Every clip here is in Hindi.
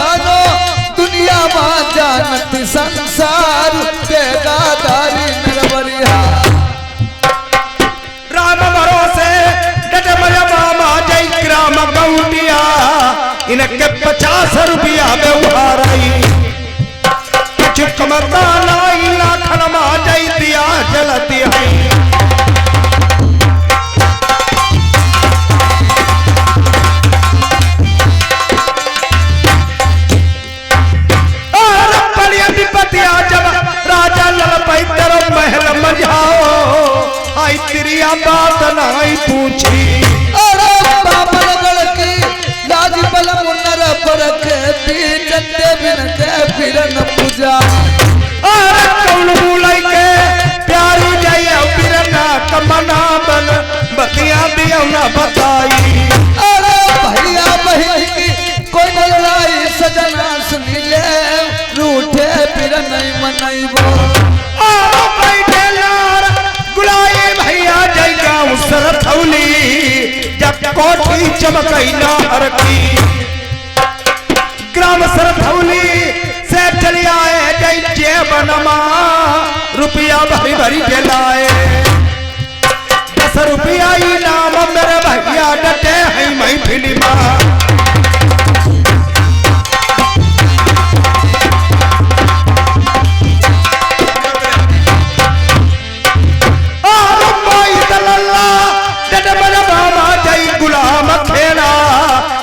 बखानो दुनिया में जानत संसार बेगादारी नरवरिया राम भरोसे डटमया मामा जय ग्राम गौटिया इनके 50 रुपया व्यवहार आई कुछ कमता लाई लाखन मा जय दिया जलती है राजा ललपई तेरो महल मजाओ आई तिरिया बात नहीं पूछी अरे बाबल गड़की लाज बल मुन्नर परख चंदे बिन के फिर न पूजा अरे कौन बुलाई के प्यारी जय बिरना कमना बन बतिया दियो ना बताई अरे भैया बहन की कोई न लाई सजना सुनी ले रूठे फिर नहीं मनैबो ओ बैठे लार गुलाए भैया जय गाँव सरथौली जब कोठी चमकई ना हरकी ग्राम सरथौली से चली आए जय जेबनमा रुपया भरी भरी के लाए 10 रुपया इनाम मेरे भैया डटे हैं मैं फिल्मा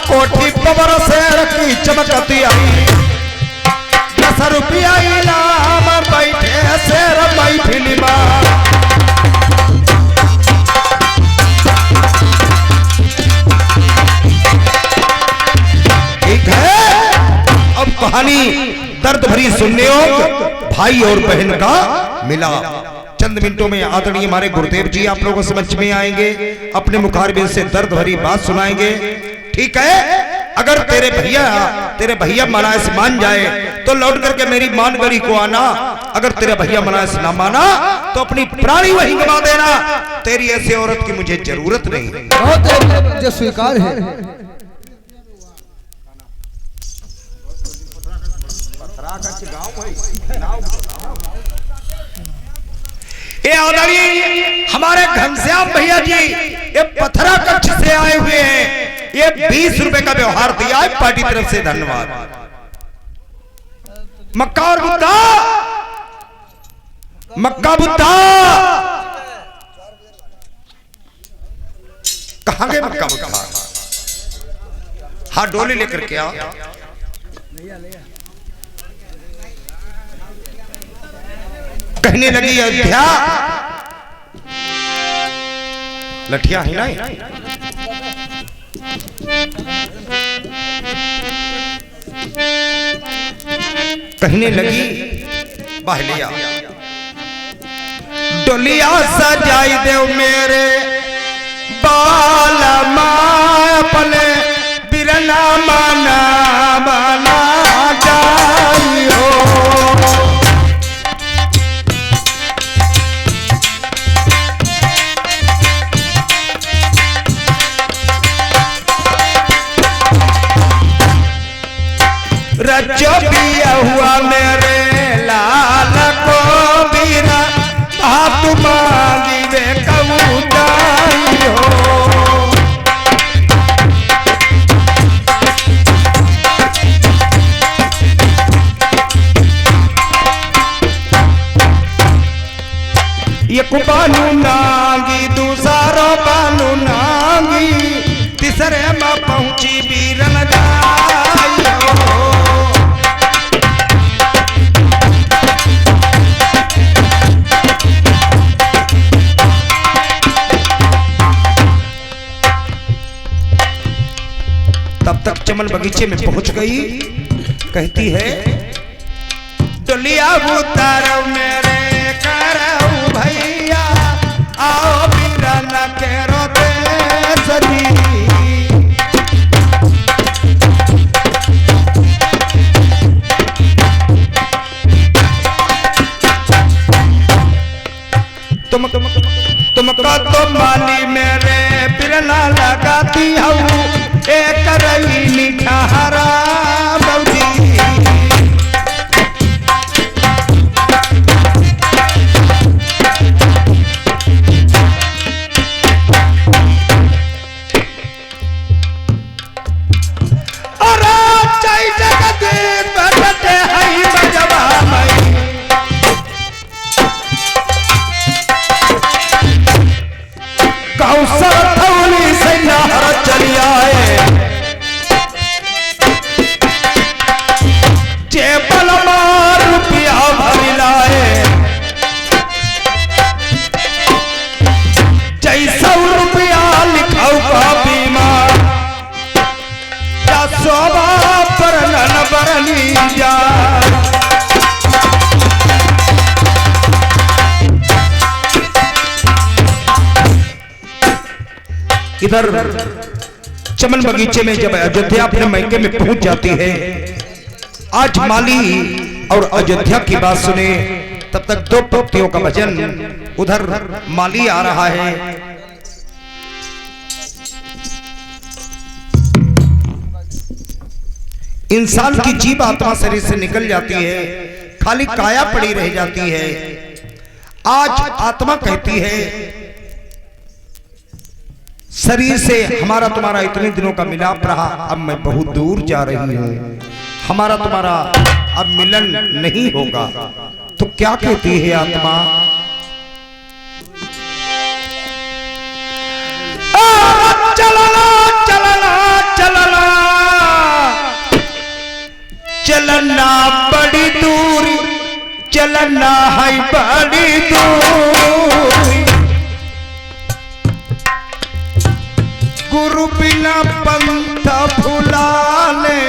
कोठी पवर से रखी चमकती आई 10 रुपया इनाम बैठे से रमाई फिल्मा ठीक है अब कहानी दर्द भरी सुनने हो भाई और बहन का मिला चंद मिनटों में आदरणीय हमारे गुरुदेव जी आप लोगों समझ में आएंगे अपने मुखारबिन से दर्द भरी बात सुनाएंगे ठीक है अगर तेरे भैया मनायस मान जाए तो लौट करके मेरी मान गढ़ी को आना अगर तेरे भैया मनायस ना माना तो अपनी प्राणी वही गवा देना तेरी ऐसी औरत की मुझे जरूरत नहीं बहुत जो स्वीकार है ये आदरणीय हमारे घनश्याम भैया जी ये पथरा कक्ष से आए हुए हैं ये 20 रुपए का व्यवहार दिया है पार्टी तरफ से धन्यवाद मक्का और बुद्धा मक्का बुद्धा कहां गए मक्का बुद्धा हाँ डोली लेकर के आओ कहने लगी अयोध्या लठिया है ना कहने लगी बहलिया डोलिया सजाई दे मेरे बाल अपने बिरना माना बना जाई हो रचो दिया हुआ मेरे लाल को बीरा हाथ मांगी वे कबूताई हो एक बानू नांगी दूसरा बानू नांगी तीसरे में पहुंची बीरन जाई हो तब तक चमन बगीचे में पहुंच गई कहती है डलिया उतारो मेरे करो भैया आओ बीरन के रोते सजी तुमका तो माली मेरे बिरना लगाती हूँ एक रही निठारा बौजी इधर चमन बगीचे में जब अयोध्या अपने मैके में पहुंच जाती है, आज माली और अयोध्या की बात सुने, तब तक दो पंक्तियों का भजन। उधर माली आ रहा है, इंसान की जीव आत्मा शरीर से निकल जाती है, खाली काया पड़ी रह जाती है। आज आत्मा कहती है शरीर से हमारा तुम्हारा इतने दिनों का मिलाप रहा, अब मैं बहुत दूर जा रही हूं, हमारा तुम्हारा अब मिलन नहीं होगा। तो क्या कहती है आत्मा? चलना चलना चलना चलना बड़ी दूरी, चलना है बड़ी दूरी, गुरु बिना पंथ भुलाने,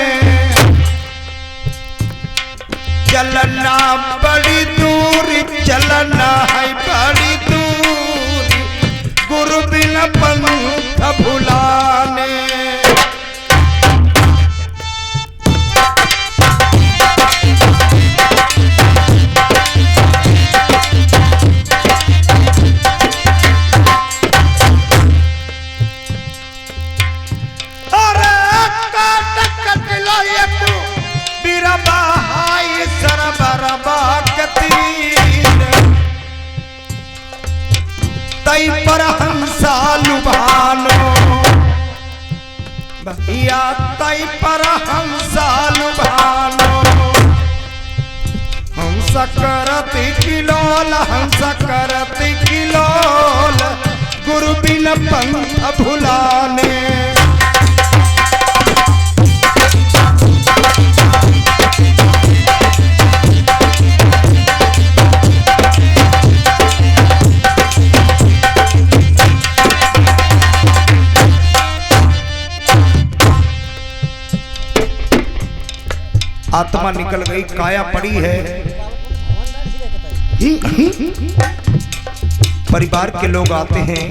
चलना बड़ी दूरी, चलना है बड़ी दूरी, गुरु बिना पंथ भुलाने। तई पर हंसा लुभानो भैया, तई पर हंसा लुभानो, हंस करती किलोल, हंस करती किलोल, गुरु बिन पंथ भुलाने। आत्मा निकल गई, काया पड़ी है। परिवार के लोग आते हैं,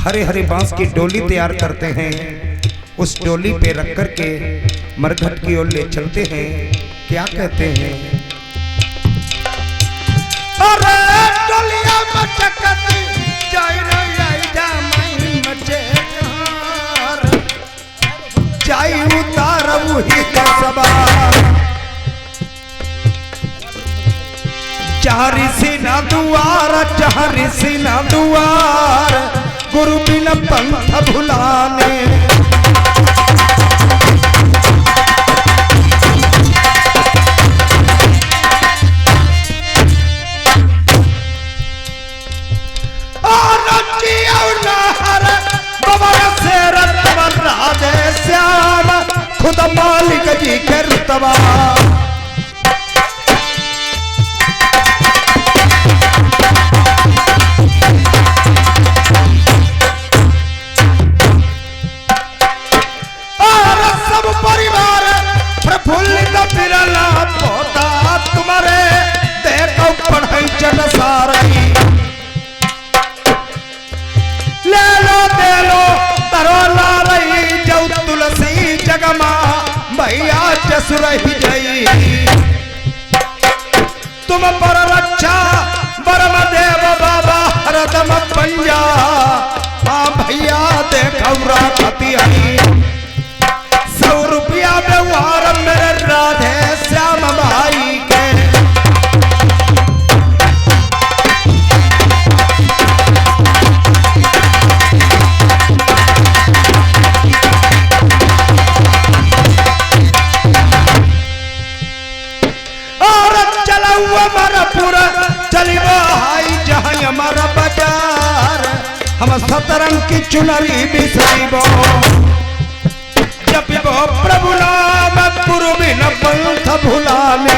हरे हरे बांस की डोली तैयार करते हैं, उस डोली पे रख कर के मरघट की ओर ले चलते हैं। क्या कहते हैं? अरे डोलिया मचकती जाई रही जा मैं मचे जाई उतार वही कसबा, चारी सीना दुआर, चारी सीना दुआर, गुरु बिन पंथ भुलाने। राधे श्याम खुद मालिक जी के रुतबा, और सब परिवार प्रफुल्लित बिरला पोता तुम्हारे देखो पढ़ाई चट सारी, ले लो दे लो तरोला रही जौ तुलसी जगमा भैया जसुर ही जई, तुम पर रक्षा बरम देव बाबा हरदम पंजा, हाँ भैया देखो राखती आई 100 रुपया व्यवहार मेरे राधे श्याम भाई के। हमारा पूरा चलिबो हाई जहाँ हमारा बाजार, हम सतरंग की चुनरी बिसरिबो, जब वो प्रभु नाम गुरु बिन पंथ भुलाने।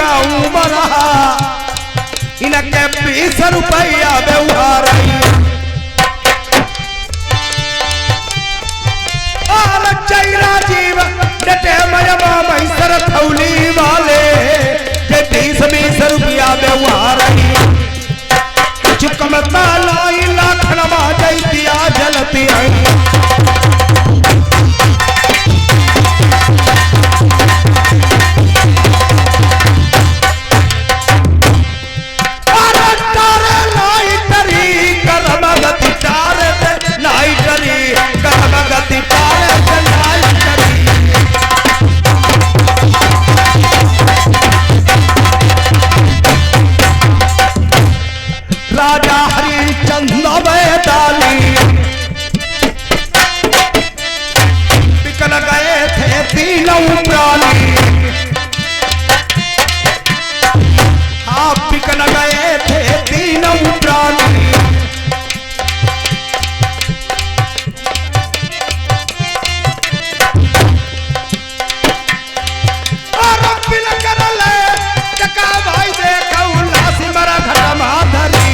गाँव मरा इनके 20 रुपया व्यवहार और चैरा जीव डटे मयमा मैसर थौली वाले के 20 रुपया व्यवहार चुकमता लाई लाखनमा जैतिया जलती आई राजा हरिचंद्र बैताली बिकल गए थे तीनों प्राणी हाँ बिकल गए थे तीनों प्राणी और बिल कर ले चका भाई देखा उल्लासी मरा घर माधरी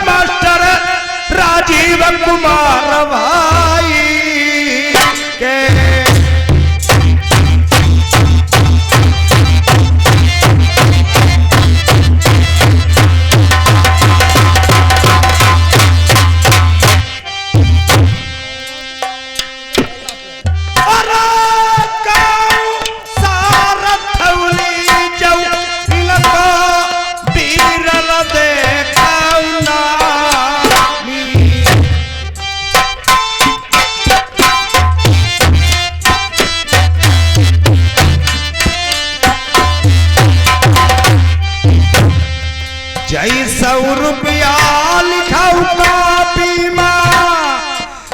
मास्टर राजीव कुमार भाई के जय 100 रुपया लिखाऊ कापी माँ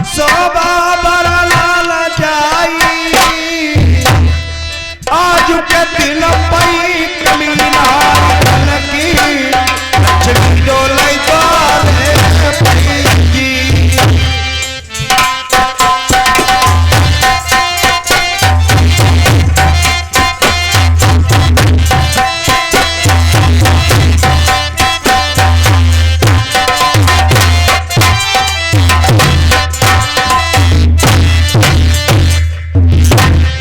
100 बाबर लाल जाई आज के दिन पई कमीना लगी लक्ष्मी डोलाई बारे जी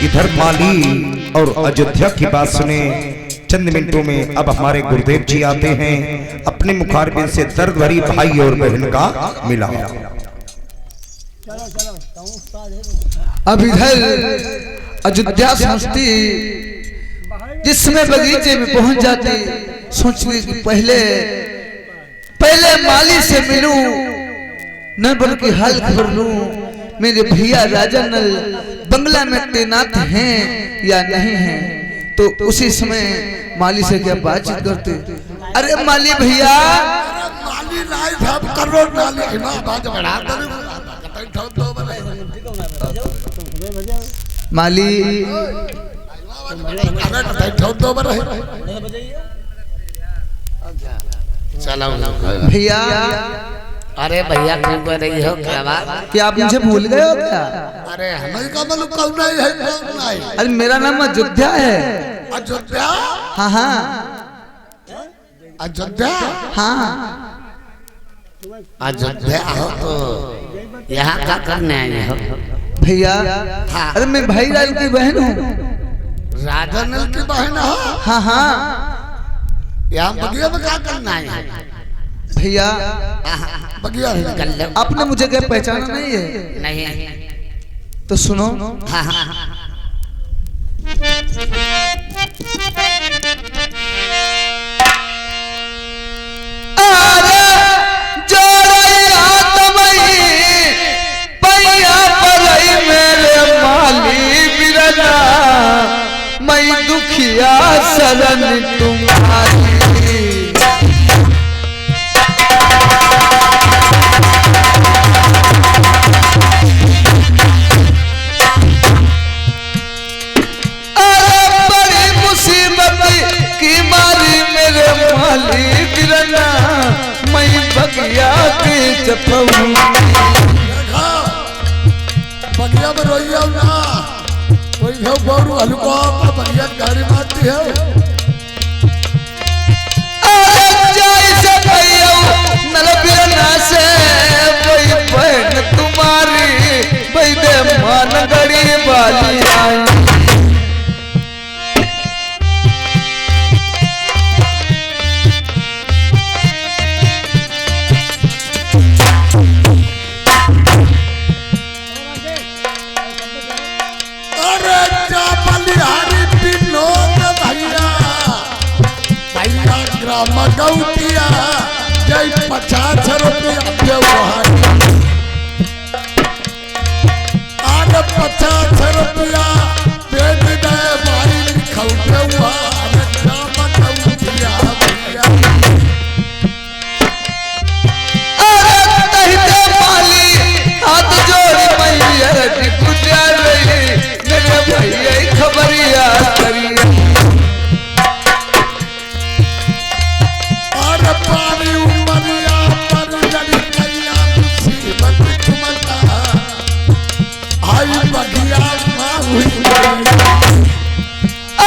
इधर माली और अयोध्या की बात सुने चंद मिनटों में अब हमारे गुरुदेव जी आते हैं अपने मुखारबिन से दर्द भरी भाई और बहन का मिला। अब इधर अयोध्या संस्ती जिसमें बगीचे में पहुंच जाती सोच ली पहले माली से मिलूं न बल्कि हाल खबर लूं मेरे भैया राजा नल बंगला में तैनात हैं या नहीं हैं। तो उसी समय माली से क्या बातचीत करते, अरे माली भैया माली नहीं सब करो माली ना बात बढ़ा माली भैया। अरे भैया क्यों कह रही हो, क्या बात? क्या आप मुझे भूल गए हो क्या? अरे हमें का मालूम कौन नहीं है कौन नहीं। अरे मेरा नाम अयोध्या है। अयोध्या? हाँ हाँ अयोध्या? हाँ अयोध्या हो तो यहाँ क्या करने आए हो भैया? हाँ। अरे मैं भाई लाल की बहन हूँ। राजा नल की बहन हो? हाँ हाँ। यहाँ बगिया में क्या करना है भैया? बगिया आपने मुझे क्या पहचाना नहीं है? नहीं तो सुनो। मैं दुखिया शरण तुम्हारी माली बिरना मैं बगिया के चपऊ देखा बगिया में रोइया ना कोई है गौरू हलको बगिया गाड़ी मारती है जैसे भैया नल बिरना से कोई बहन तुम्हारी बैदे मान गड़ी वाली आई मगौतिया जय 50 रुपया व्यवहार आर 50 रुपया पेट दे भाई लिखौते हुआ मगौतिया भैया अरे तहिते माली हाथ जोड़ मैया की गुजर रही मेरे भैया खबरिया करिए पानी उमरिया पर जड़ी कैया मुसीबत चुमता आई बगिया मां हुई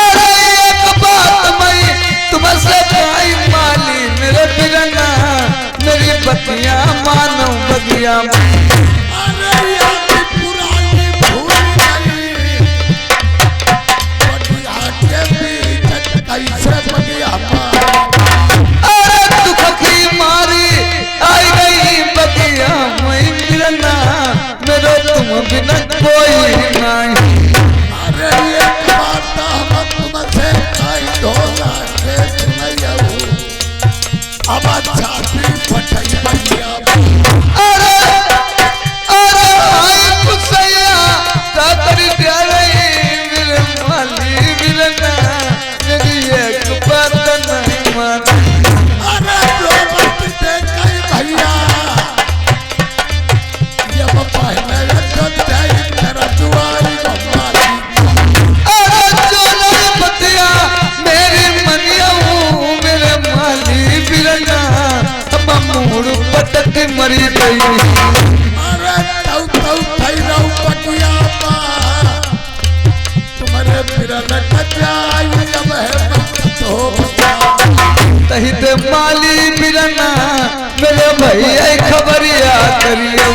अरे एक बात मैं तुमसे भाई माली मेरे बिरना मेरी बतिया मानो बगिया अरे यार पुरानी भूल गई बगिया के बीच कैसे बगिया बिना कोई नहीं अरे ये बात हम तुमसे कई ढोला के सुनाइयो अब छाती फटाई बगिया अरे आई कुसैया का करी दे रही मेरे माली बिरना मेरी एक बात नहीं मान अरे जो बात दे कई भैया ये पहले पटक मरी गई अरे तौ थई रहू पटिया तुम्हारे बिरन कचाई जब है तो तहिते माली बिरना मेरे भैया खबरिया करियो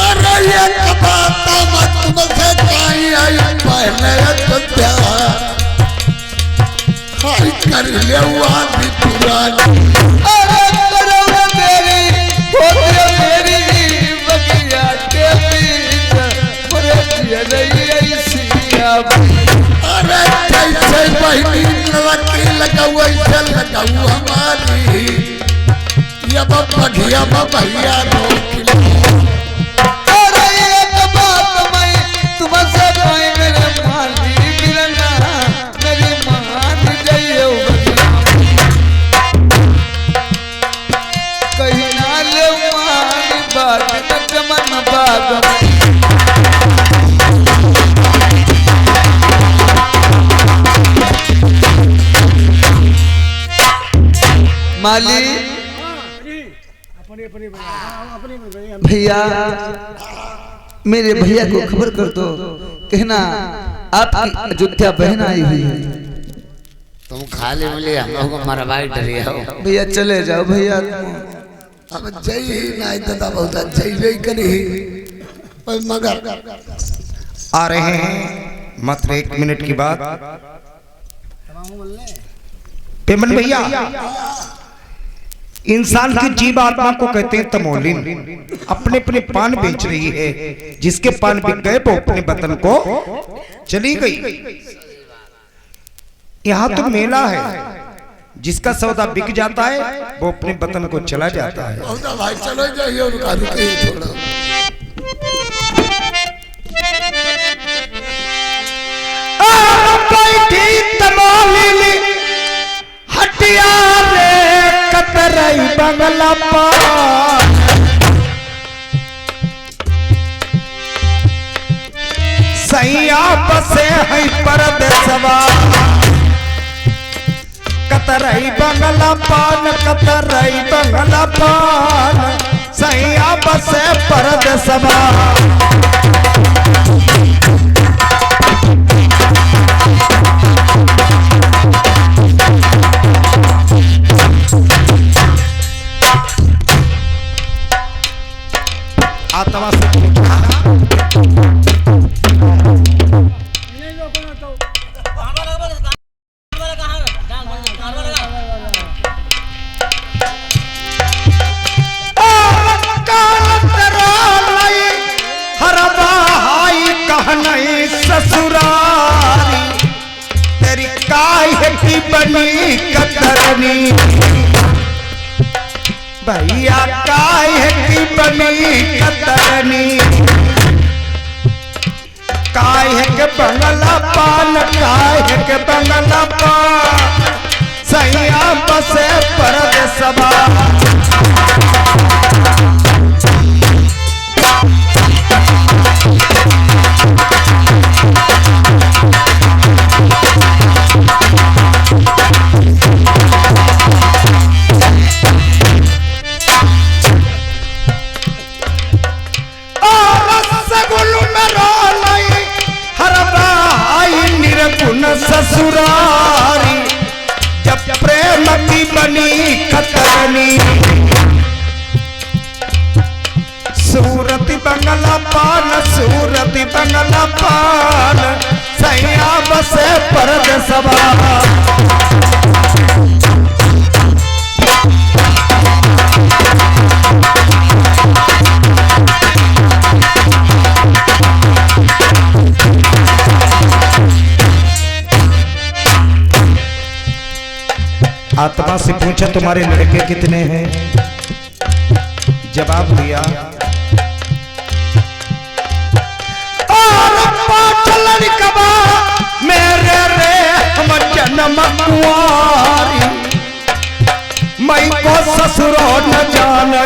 अरे ये कबाता मत तुमसे काई आई पहले तो प्यार हाय कर ले वादी पुरानी अरे करो तेरी होती मेरी बगिया के बीच पूरे रही ऐसी अरे कैसे बहनी लड़की लगाऊ ऐसे लगाऊ हमारी ये बगिया भैया रोक अरे एक बात मैं तुमसे भाई मेरे माली बिरना मेरी मान जाइयो कहीं ना ले मानी बात न चमन बाग माली भैया मेरे भैया को खबर कर दो कहना आपकी अयोध्या बहन आई हुई है तुम खाली मिले हम लोग को मरवाई डरे हो भैया चले जाओ भैया अब जय ही नहीं दादा बहुत जय जय करी पर मगर आ रहे हैं मात्र 1 मिनट की बात पेमन भैया इंसान की जीव आत्मा को कहते हैं तमोलिन अपने अपने पान बेच रही है जिसके पान बिक गए वो अपने वतन को चली गई यहाँ तो मेला है जिसका सौदा बिक जाता है वो अपने वतन को चला जाता है बहुत भाई चलो जाइए उनका रुकिए थोड़ा हटिया रे कतरई बंगला सैया बसे है परदेसवा कतरई बंगला पान कतरई बंगला पान सैया बसे परदेसवा आत्मा से ससुरारी तेरी काहे की बनी कतरनी भैया काहे की बनी कतरनी काहे के बंगला पान काहे के बंगला पान सैया बसे परदेसवा ससुरारी जब प्रेम की बनी कतरनी सूरत बंगला पान सूरत बंगला पान सैया बसे परदेसवा आत्मा से पूछा तुम्हारे लड़के कितने हैं जवाब दिया और 5 लड़कवा मेरे रे हम जन्म कुआरी मैं को ससुरो न जाने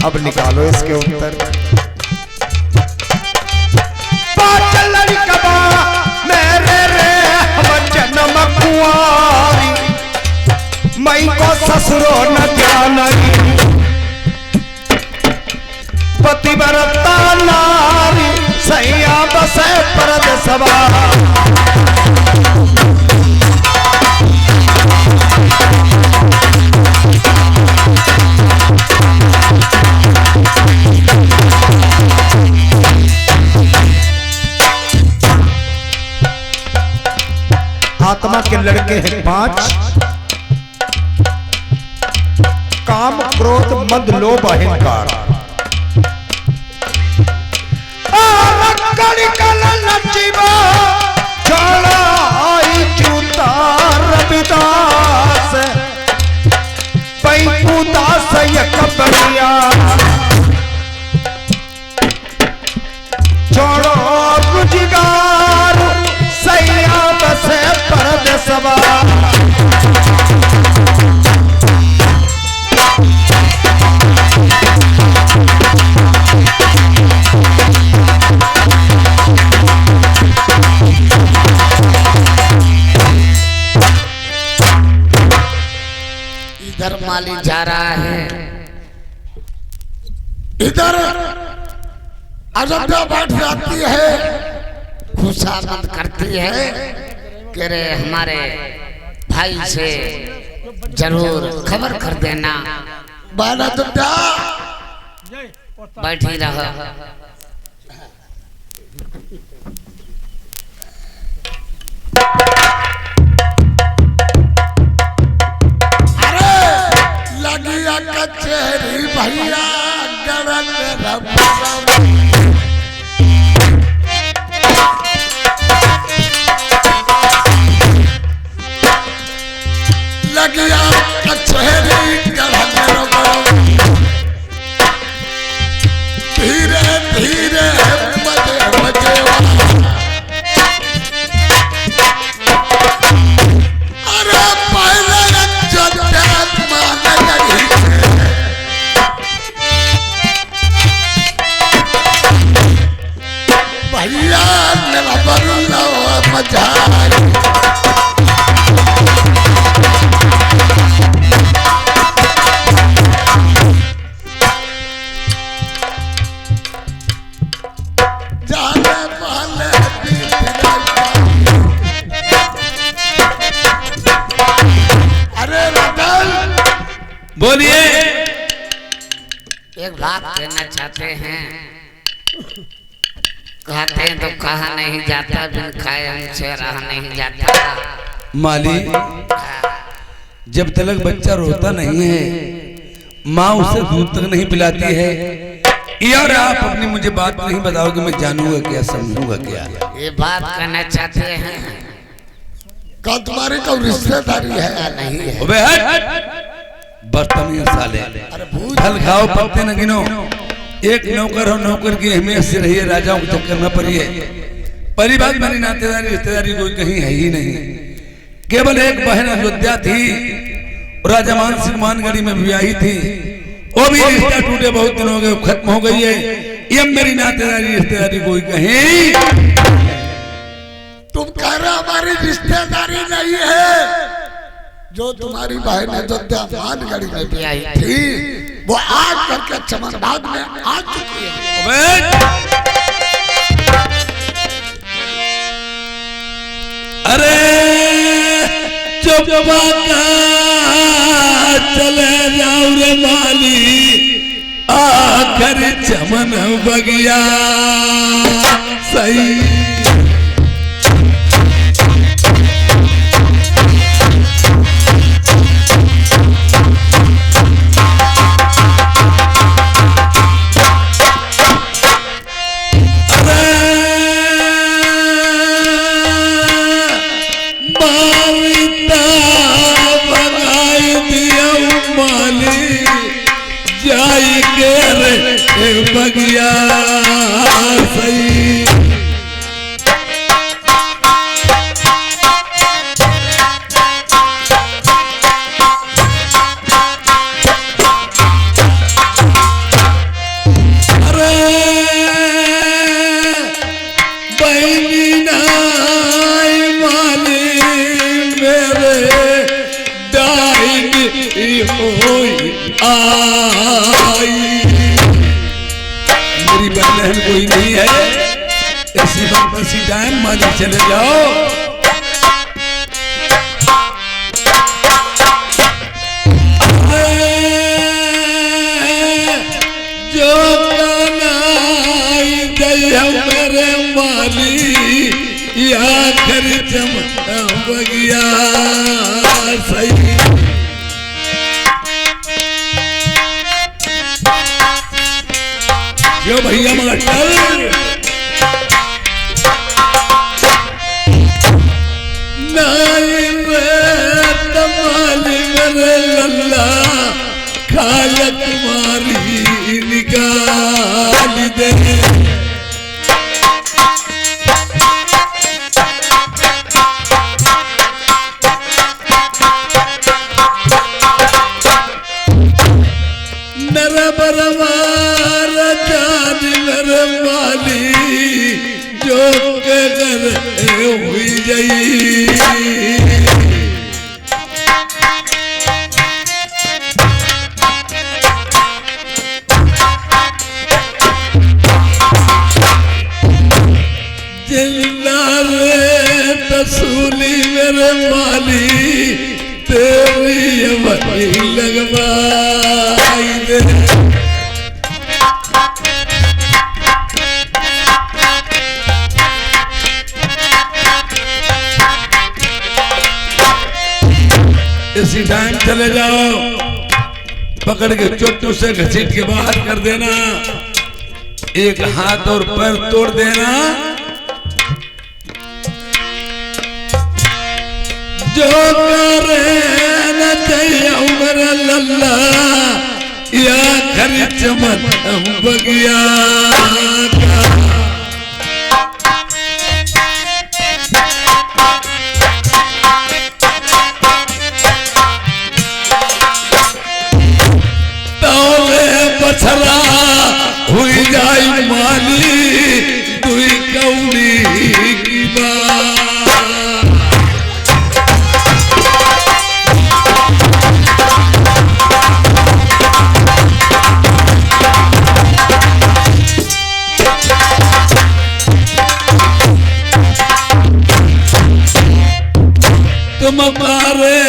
अब निकालो इसके उत्तर 5 लड़कवा मेरे रे हम जन्म कुआरी मैं को ससुरो न जानी पतिव्रता नारी सैया बसे परदेसवा आत्मा के लड़के हैं 5 काम क्रोध मद लोभ अहंकार रविदास पैपुदास कबड़िया छोड़ो रुजगार सैया बसे परदेसवा इधर माली जा रहा है इधर अयोध्या बैठ जाती है खुशामद करती है कि रे हमारे भाई से जरूर खबर कर देना बाला तो क्या बैठी रहो लगिया कचहरी भैया गरल लगिया कचहरी गरल धीरे धीरे मजे मजे अरे पहले जब माने लगी एक बात कहना चाहते हैं, कहते हैं तो कहा नहीं जाता, बिन खाए हमसे रहा नहीं जाता। माली, जब तक बच्चा रोता नहीं है माँ उसे दूध तक नहीं पिलाती है, यार आप अपनी मुझे बात नहीं बताओगे, मैं जानूंगा क्या, समझूंगा क्या? ये बात कहना चाहते हैं, का तुम्हारी कोई रिश्तेदारी है या नहीं है? अबे हट, बदतमीज साले, फल खाओ पत्ते न गिनो। एक नौकर हो, नौकर की अहमियत से रहिए, राजाओं को चक्कर न पड़िए। परी बात मेरी नातेदारी रिश्तेदारी कोई कहीं है ही नहीं, केवल एक बहन अयोध्या थी, राजा मान सिंह मानगढ़ी में ब्याही थी, वो भी रिश्ता टूटे बहुत दिन हो गए, खत्म हो गई है। ये मेरी नातेदारी रिश्तेदारी कोई कहीं। तुम कह रहे हमारी रिश्तेदारी नहीं है, जो तुम्हारी बहन अयोध्या मानगढ़ी में ब्याही थी वो आज करके चमनबाग में आ चुकी है। अरे चुप चले जाओ रे माली, आखिर चमन बगिया सही। बगिया सही। अरे बहनी नाई माली मेरे डाई होई आई, बहन कोई नहीं है, ऐसी बात इसी टाइम माली चले जाओ। जो मेरे माली या कर बगिया सही। जो भैया मास्टर नाई तमाली मेरे लल्ला खाल तुम्हारी निकाल दे। नर बरमार मेरे माली जो के घर हुई जाई। जिल्लारे तसूली मेरे माली तेरी वही लगवाई दे। इसी टाइम चले जाओ, पकड़ के चोटू से घसीट के बाहर कर देना, एक हाथ और पैर तोड़ देना। जो करे न चाहिए मेरा लल्ला या खरी चमन बगिया का। बछरा हुई जाई माली दुई कौड़ी की बात। तुम मारे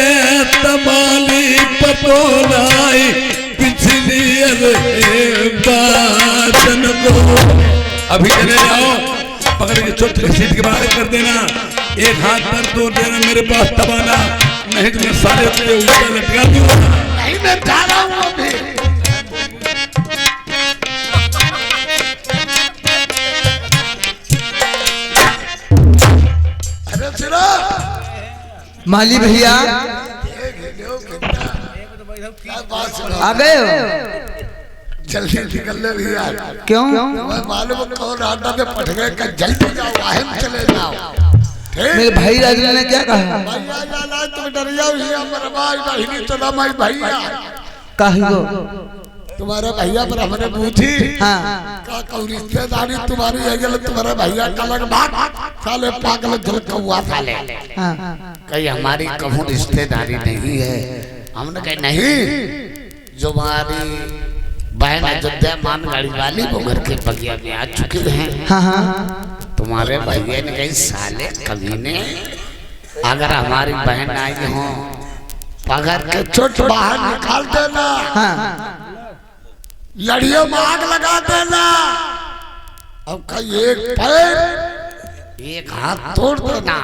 तमाली पटोलाई पिछली बातन को। अभी चले जाओ, पकड़ के चोट घसीट के बाहर कर देना, एक हाथ पर तोड़ देना मेरे पास तबाना, नहीं तो मैं सारे तेरे ऊपर लटका दूंगा। नहीं मैं जा रहा हूँ अभी। अरे सुनो माली भैया आ गए हो? जल्दी निकल ले भैया। क्यों? मैं मालूम कौन आटा में पट गए का, जल्दी जाओ अहम चले जाओ। मेरे भाई राजा ने क्या कहा? भैया जाना तुम डर जाओ, मेरा भाई बहिनी तो ना मैं भैया कहियो तुम्हारे भैया पर हमने पूछी हाँ का कहूँ रिश्तेदारी तुम्हारी है, गल तुम्हारे भैया का लग बात साले पागल जल कौआ साले हाँ कहीं हमारी कहूँ रिश्तेदारी नहीं है। हमने कहा नहीं, जो हमारी बहन अयोध्या मान गाड़ी वाली वो घर के बगिया में आ चुके हैं। हाँ हाँ तुम्हारे भैया ने कही साले कभी ने अगर हमारी बहन आई हो पकड़ के चोट बाहर निकाल देना, हाँ लड़ियों में आग लगा देना, अब कहीं एक पैर एक हाथ तोड़ देना।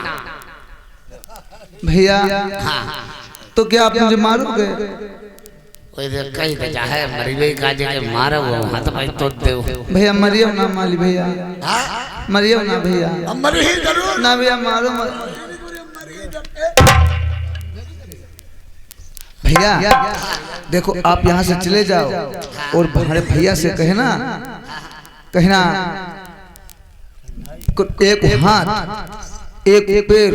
भैया हाँ तो क्या आप मुझे मारोगे? कही बजा है मरीबे का जगह मारो वो हाथ भाई तोड़ दे। भैया मरियो ना माली भैया, मरियो ना भैया, अमर ही जरूर ना भैया मारो भैया। देखो आप यहाँ से चले जाओ और हमारे भैया से कहना एक हाथ एक पैर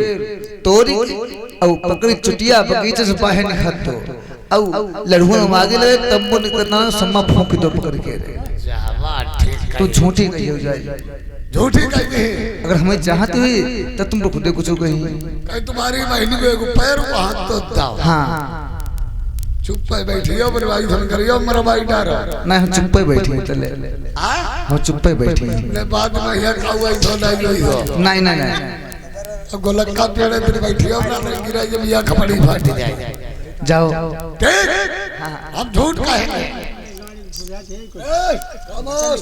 तोड़ी और पकड़ी चुटिया बगीचे से बाहर निकाल दो और लड़हुआ मांगे लगे तब वो निकलना सम्मा फूंक दो पकड़ के। तो झूठी कही हो जाए, झूठी कही अगर हमें चाहती हुई तो तुम तो खुद कुछ कहीं कहीं तुम्हारी बहनी को एक पैर को हाथ तो दाओ। हाँ चुप पे बैठियो मेरे भाई धन करियो मेरा भाई डर नहीं, हम चुप पे बैठे हैं चले, हम चुप पे बैठे हैं। ने बाद में यह खावा ही थोड़ा ही हो नहीं नहीं नहीं अब गोलक्का पेड़े पे बैठियो ना गिरा जब यह खपड़ी फाट जाए। जाओ ठीक हम झूठ कहेंगे। खामोश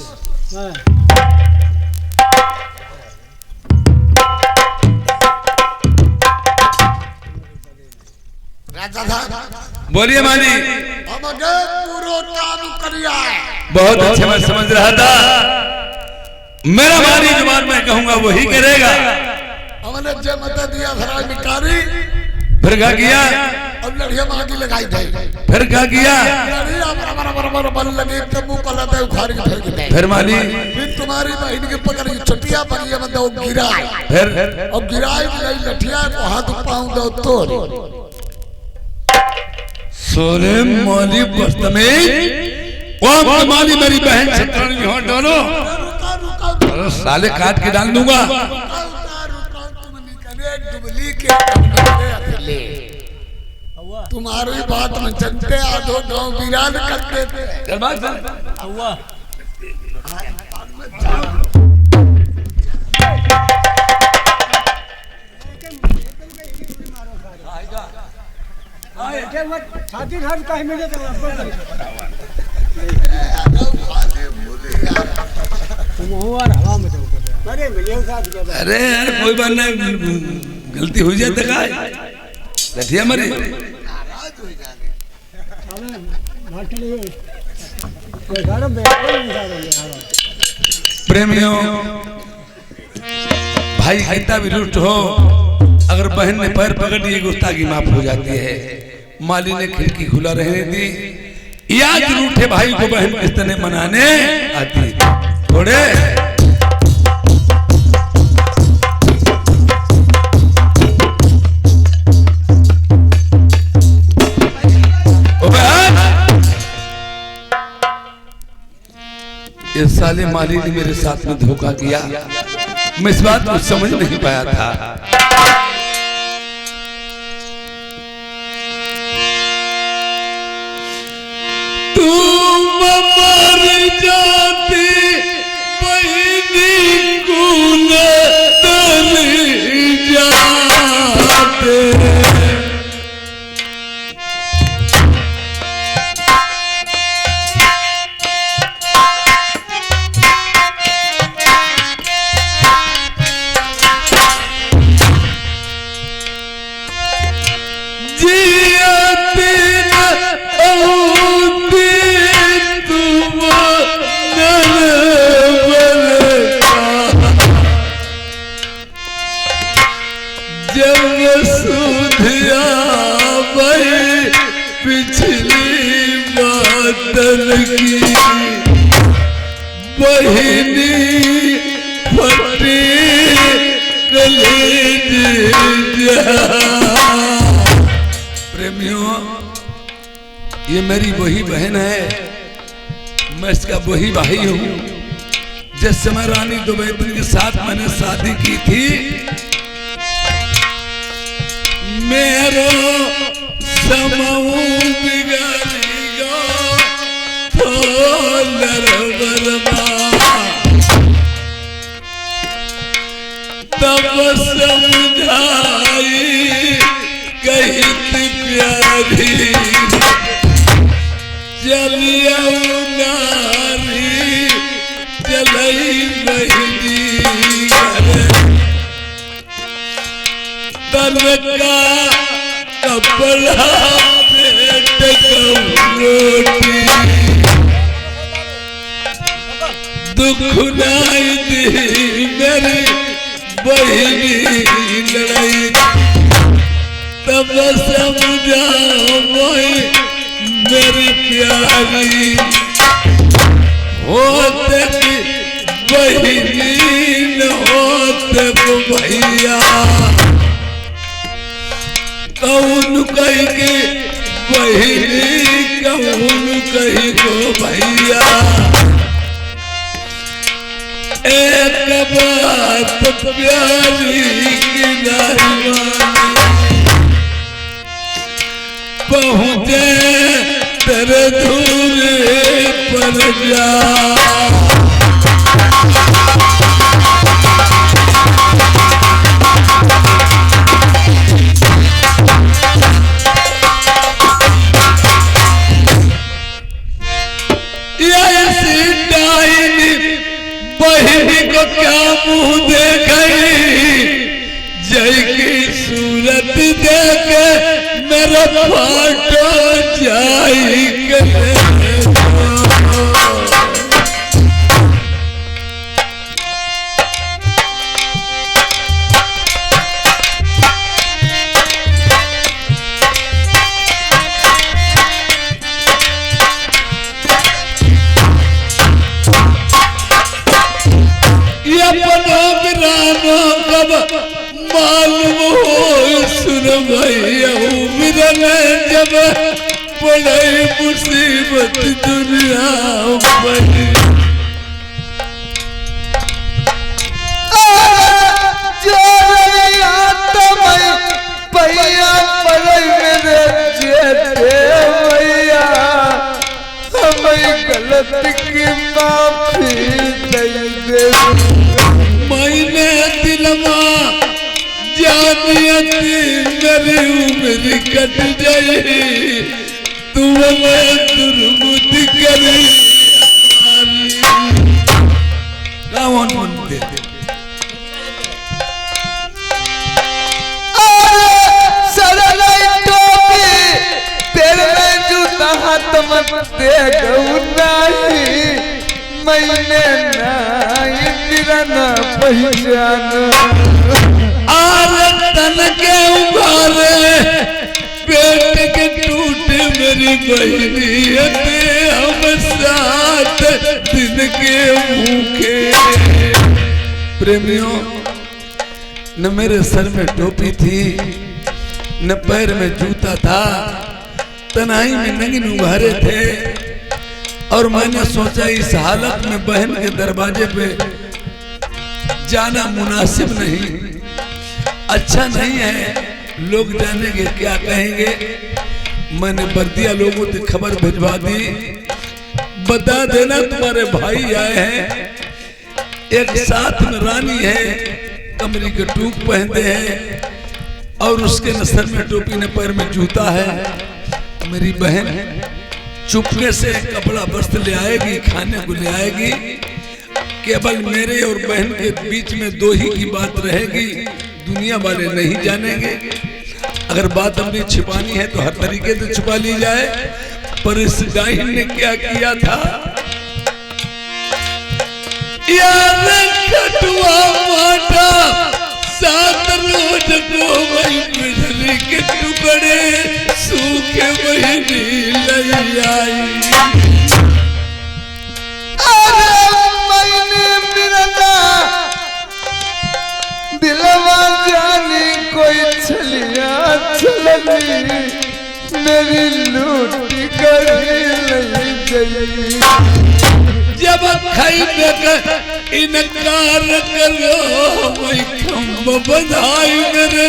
राजा साहब बोलिए माली। हम अगे पूरा काम करिया है। बहुत अच्छे मैं समझ रहा था, मेरा माली जुबान में कहूंगा वही करेगा। हमने जे मत दिया सराय मिटारी, फिर क्या किया? अब लड़ियां मांगी लगाई थे, फिर क्या किया? लड़ियां बराबर बल लगी तब मुंह पला दे उखाड़ के फेंक दे। फिर माली फिर तुम्हारी बहन के पकड़ के छुट्टियां बगिया में दो गिरा, फिर अब गिराई गई लठिया को हाथ पांव दो तोड़। सोरे मौली बदतमीज, माली मेरी बहन से प्राणी में हाथ डालो, रुका साले काट के डाल दूंगा। तुम निकले डुबली के ले तुम्हारी बात में चलते आधो गांव विरान करते थे। चल बात चल। छाती घर का ही मिले तो तुम हुआ हवा में अरे मिले साथ के। अरे यार कोई बात नहीं, गलती हो जाए तो का लठिया मरे। प्रेमियों भाई कितना भी रुष्ट हो, अगर बहन ने पैर पकड़ लिए गुस्ताखी माफ हो जाती है। माली ने खिड़की खुला रहने दी, याद रूठे भाई को बहन किस तरह मनाने आती थोड़े। ये साले माली ने मेरे साथ में धोखा किया, मैं इस बात को समझ नहीं पाया था। तुम मर जाती बहनी को न तर जाते। की बहिनी फटे कलेज प्रेमियों, ये मेरी वही बहन है, मैं इसका वही भाई हूँ। जिस समय रानी दुबेदन के साथ मैंने शादी की थी, मेरो समूह बिगड़ेगा तो नरबरमा तब समझाई कही प्यारी चलिया नारी चलई बहनी तन का कपड़ा पेट रोटी दुख नाई दी मेरी बहनी लड़ाई तब समझाओ मेरी प्यारी होते की बहनी न होते को भैया कौन कही के बहनी कौन कही को भैया एक बात प्यारी की नहीं पहुँचे तेरे दूर पर जा बहनी को क्या मुंह देखे जय की सूरत देख मेरा फाटो जाई मालूम हो सुन भैया उम्र में जब बड़ी मुसीबत दुनिया बनी भैया मेरे भैया हमें गलत की माफी दे मैंने दिलवा जानियती मेरी उम्र कट जाए तुम्हें दुर्बुद्धि करी कौन बनते तेरे में जूता हाथ मत दे नहीं मैंने न पहचान तन के उबारे पेट के टूटे मेरी बहनी हम 7 दिन के भूखे प्रेमियों न मेरे सर में टोपी थी न पैर में जूता था, तन्हाई में नंगिन उभारे थे और मैंने सोचा इस हालत में बहन के दरवाजे पे जाना मुनासिब नहीं, अच्छा नहीं है, लोग जानेंगे क्या कहेंगे। मैंने बर्दिया लोगों से खबर भिजवा दी, बता देना तुम्हारे भाई आए हैं, एक साथ में रानी है, कमरी के टूक पहनते हैं और उसके न सर में टोपी न पैर में जूता है। मेरी बहन चुपके से कपड़ा वस्त्र ले आएगी, खाने को ले आएगी, केवल मेरे और बहन के बीच में 2 ही की बात रहेगी, दुनिया वाले नहीं जानेंगे। अगर बात अपनी छिपानी है तो हर तरीके से छुपा ली जाए, पर इस डाइन ने क्या किया था, यार कटुआ माटा 7 रोज को वही बिजली के टुकड़े सूखे महीने ले आई। गई। जब खैबे का इनकार करो वही खम्ब बधाई मेरे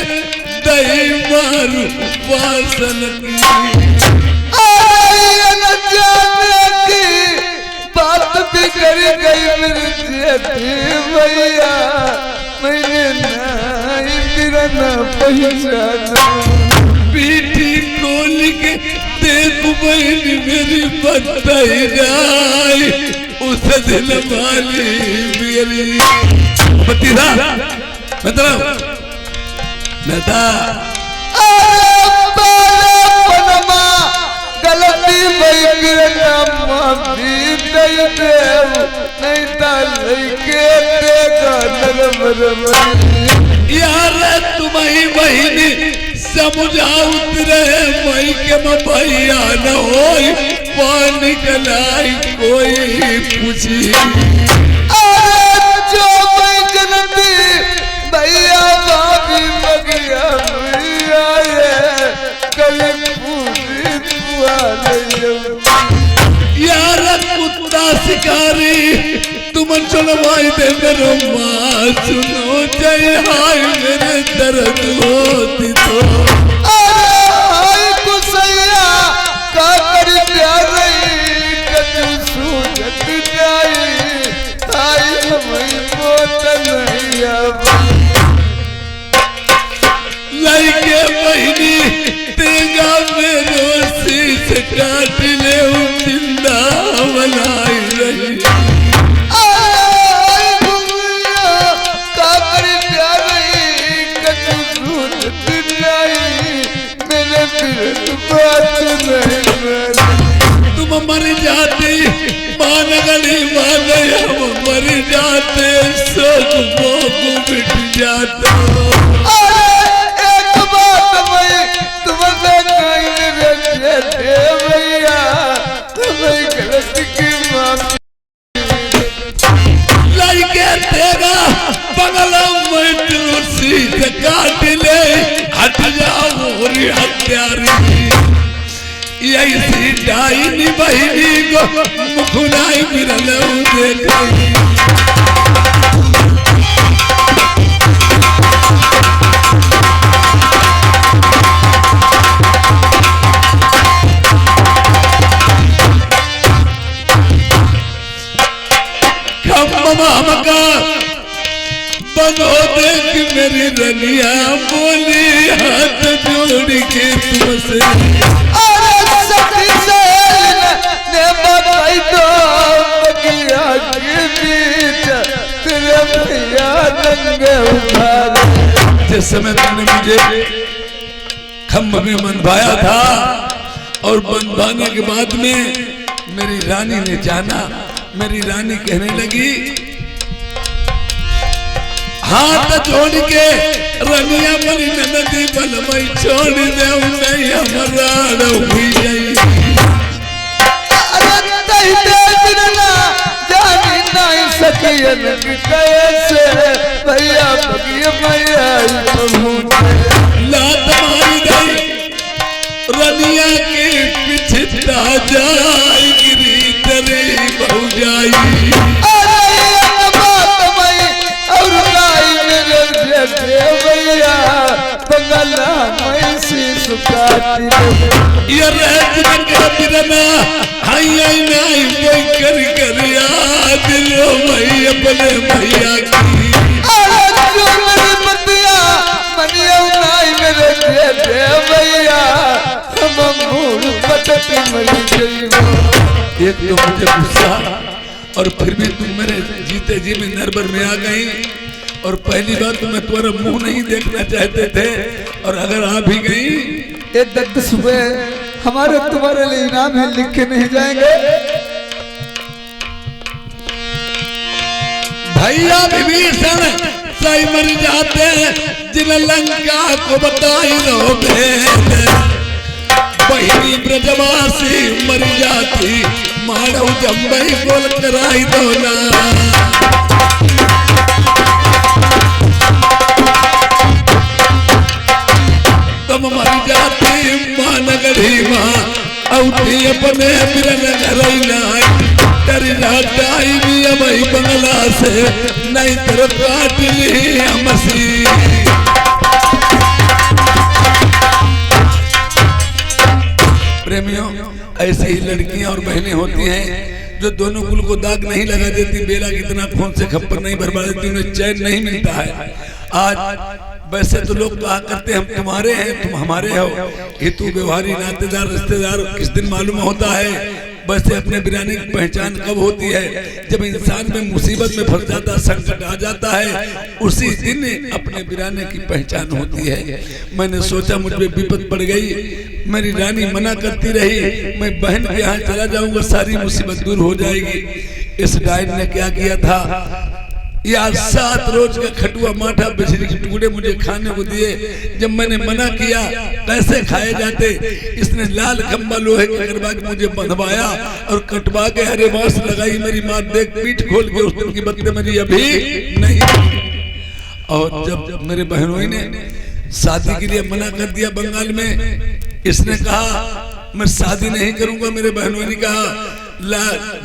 दही मारू वासन की बात बिगड़ गई मेरे जेठी भैया, मैंने ना पहचाना। पीठी खोल के देख बहन मेरी बताई जाए उस दिल वाली मेरी बतीरा गलती माफी दे नहीं यार तुम्हारी बहनी समझा उतरे मई के भैया न हो पानी कलाई कोई पूछी जो मैं जनती भैया भाभी मगिया भैया ये कभी पूरी दुआ यार कुत्ता शिकारी तुम चलवाई दे मेरे माँ सुनो जय हाय मेरे दर्द होती तो हाय कुसैया का कर प्यारे कछु सूझत जाई हाय हमें मोत नहीं लइके बहनी तेगा मेरो शीश काट ले जिंदा बनाई रही तुम मर जाते मान गली माने हम मर जाते सोच मोकू मिट जाता। एक बात मैं तुमसे कहने रखे भैया तुम्हें गलती की माफी लइके तेरा बगला में तुलसी से काट ले हट जाओ मोरी हत्यारी ऐसी डाइनी बहनी को मुखुनाई मिरल देखी हमका बनो देख मेरी रनिया बोली हाथ जोड़ के तुमसे सखी से ने बताई तो बगिया के बीच तेरे भैया नंगे उठाए। जिस समय तुमने मुझे खम्भ में बंधवाया था और बंधवाने के बाद में मेरी रानी ने जाना, मेरी रानी कहने लगी हाथ जोड़ के रनिया मरी नदी बलमई छोड़ दे नहीं हमारा हुई जाई अरे तैते बिना जानी नहीं सकियन कैसे भैया बगिया मैया प्रभु लात मारी गई रनिया के पीछे जाए गिरी तेरे बहु जाई ये रहत के बिना हाय हाय नहीं कोई कर कर याद लो भाई अपने भैया की अरे जो मेरी बतिया मनिया नहीं मेरे दे भैया हम मूड पटक मर गई। एक तो मुझे गुस्सा और फिर भी तुम मेरे जीते जी में नरबर में आ गई और पहली बात तो मैं तुम्हारा मुंह नहीं देखना चाहते थे और अगर आ भी गई एक दर्द सुबह हमारे तुम्हारे लिए इनाम है लिख के नहीं जाएंगे। भैया विभीषण सही मर जाते जिन लंका को बताई लो बहिनी ब्रजवासी मर जाती मानव जम्बई बोल कराई दो ना तुम मर जाती माँ नगरी माँ औठी अपने बिरन घरई नाई तेरी राताई भी अब बंगला से नहीं तरफ काट ली हमसी। प्रेमियों, ऐसे ही लड़कियां और बहनें होती हैं जो दोनों कुल को दाग नहीं लगा देती, बेला कितना खून से खप्पर नहीं भरवा देती, उन्हें चैन नहीं मिलता है। आज वैसे तो लोग कहा करते हम तुम्हारे हैं तुम हमारे हो, हितू व्यवहारी नातेदार रिश्तेदार किस दिन मालूम होता है। वैसे अपने बिराने की पहचान कब होती है? जब इंसान में मुसीबत में फंस जाता, संकट आ जाता है, उसी दिन अपने बिराने की पहचान होती है। मैंने सोचा मुझ पे विपद पड़ गई, मेरी रानी मना करती रही, मैं बहन के यहाँ चला जाऊंगा, सारी मुसीबत दूर हो जाएगी। इस डायन ने क्या किया था, या 7 रोज का खटुआ माठा बिजली के टुकड़े मुझे खाने को दिए। जब मैंने मना किया कैसे खाए जाते, इसने लाल खंबा लोहे के करवा के मुझे बंधवाया और कटवा के हरे बांस लगाई। मेरी माँ देख पीठ खोल के उस दिन की बत्ती मेरी अभी नहीं। और जब मेरे बहनोई ने शादी के लिए मना कर दिया बंगाल में, इसने कहा मैं शादी नहीं करूंगा। मेरे बहनोई ने कहा ला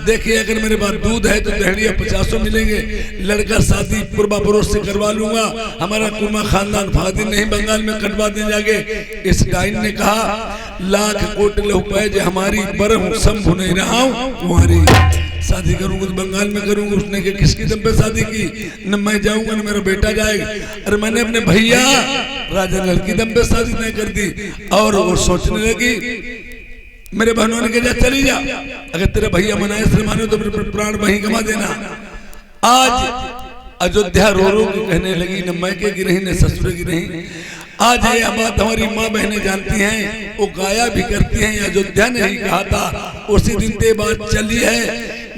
देखिए अगर मेरे पास दूध है तो दहड़िया 50 मिलेंगे, लड़का शादी पूर्वा पड़ोस से करवा लूंगा, हमारा कुर्मा खानदान फादी नहीं बंगाल में कटवा दे जाके। इस डाइन ने कहा लाख कोट रुपए जो हमारी बरम शंभु नहीं रहा हूं तुम्हारी शादी करूंगा तो बंगाल में करूंगा। उसने के किसकी दम पे शादी की, न मैं जाऊंगा न मेरा बेटा जाएगा। अरे मैंने अपने भैया राजा नल की दम पे शादी नहीं कर दी। और वो सोचने लगी, मेरे बहनों ने कहा चली जा, अगर तेरा भैया मनाए से मानो तो मेरे प्राण वहीं गवा देना। आज अयोध्या रो रो के कहने लगी, न मैके की रही न ससुर की रही। आज ये बात हमारी माँ बहनें जानती हैं, वो गाया भी करती हैं। अयोध्या ने ही कहा था, उसी दिन ते बात चली है,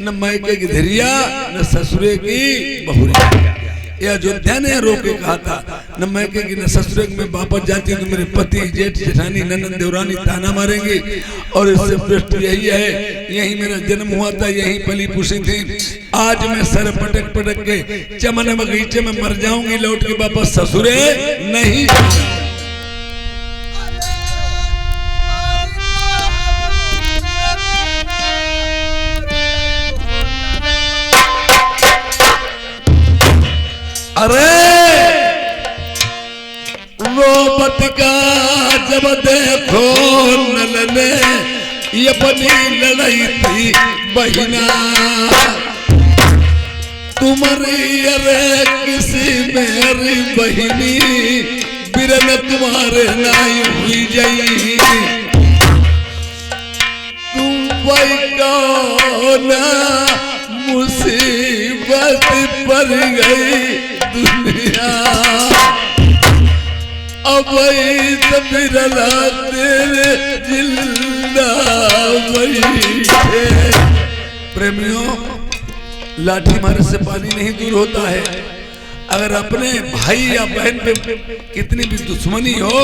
न मैके की धैर्या न ससुरे की बहुरिया। ये अयोध्या ने रो के कहा था, न मैके की न ससुरे में वापस जाती तो मेरे पति जेठ जेठानी ननद देवरानी ताना मारेंगे। और इससे पृष्ठ यही है, यही मेरा जन्म हुआ था, यही पली पुसी थी। आज मैं सर पटक पटक के चमन बगीचे में मर जाऊंगी, लौट के वापस ससुरे नहीं। अरे रोबत का जब देखो नल ने ये अपनी लड़ाई थी बहिना, तुम्हारी अरे किसी मेरी बहिनी बिरन तुम्हारे नाई हुई जाई। तुम भाई कौन मुसीबत पड़ गई दुनिया, अब बिरला तेरे जिंदा बैठे। प्रेमियों, लाठी मारने से पानी नहीं दूर होता है। अगर अपने भाई या बहन पे कितनी भी दुश्मनी हो,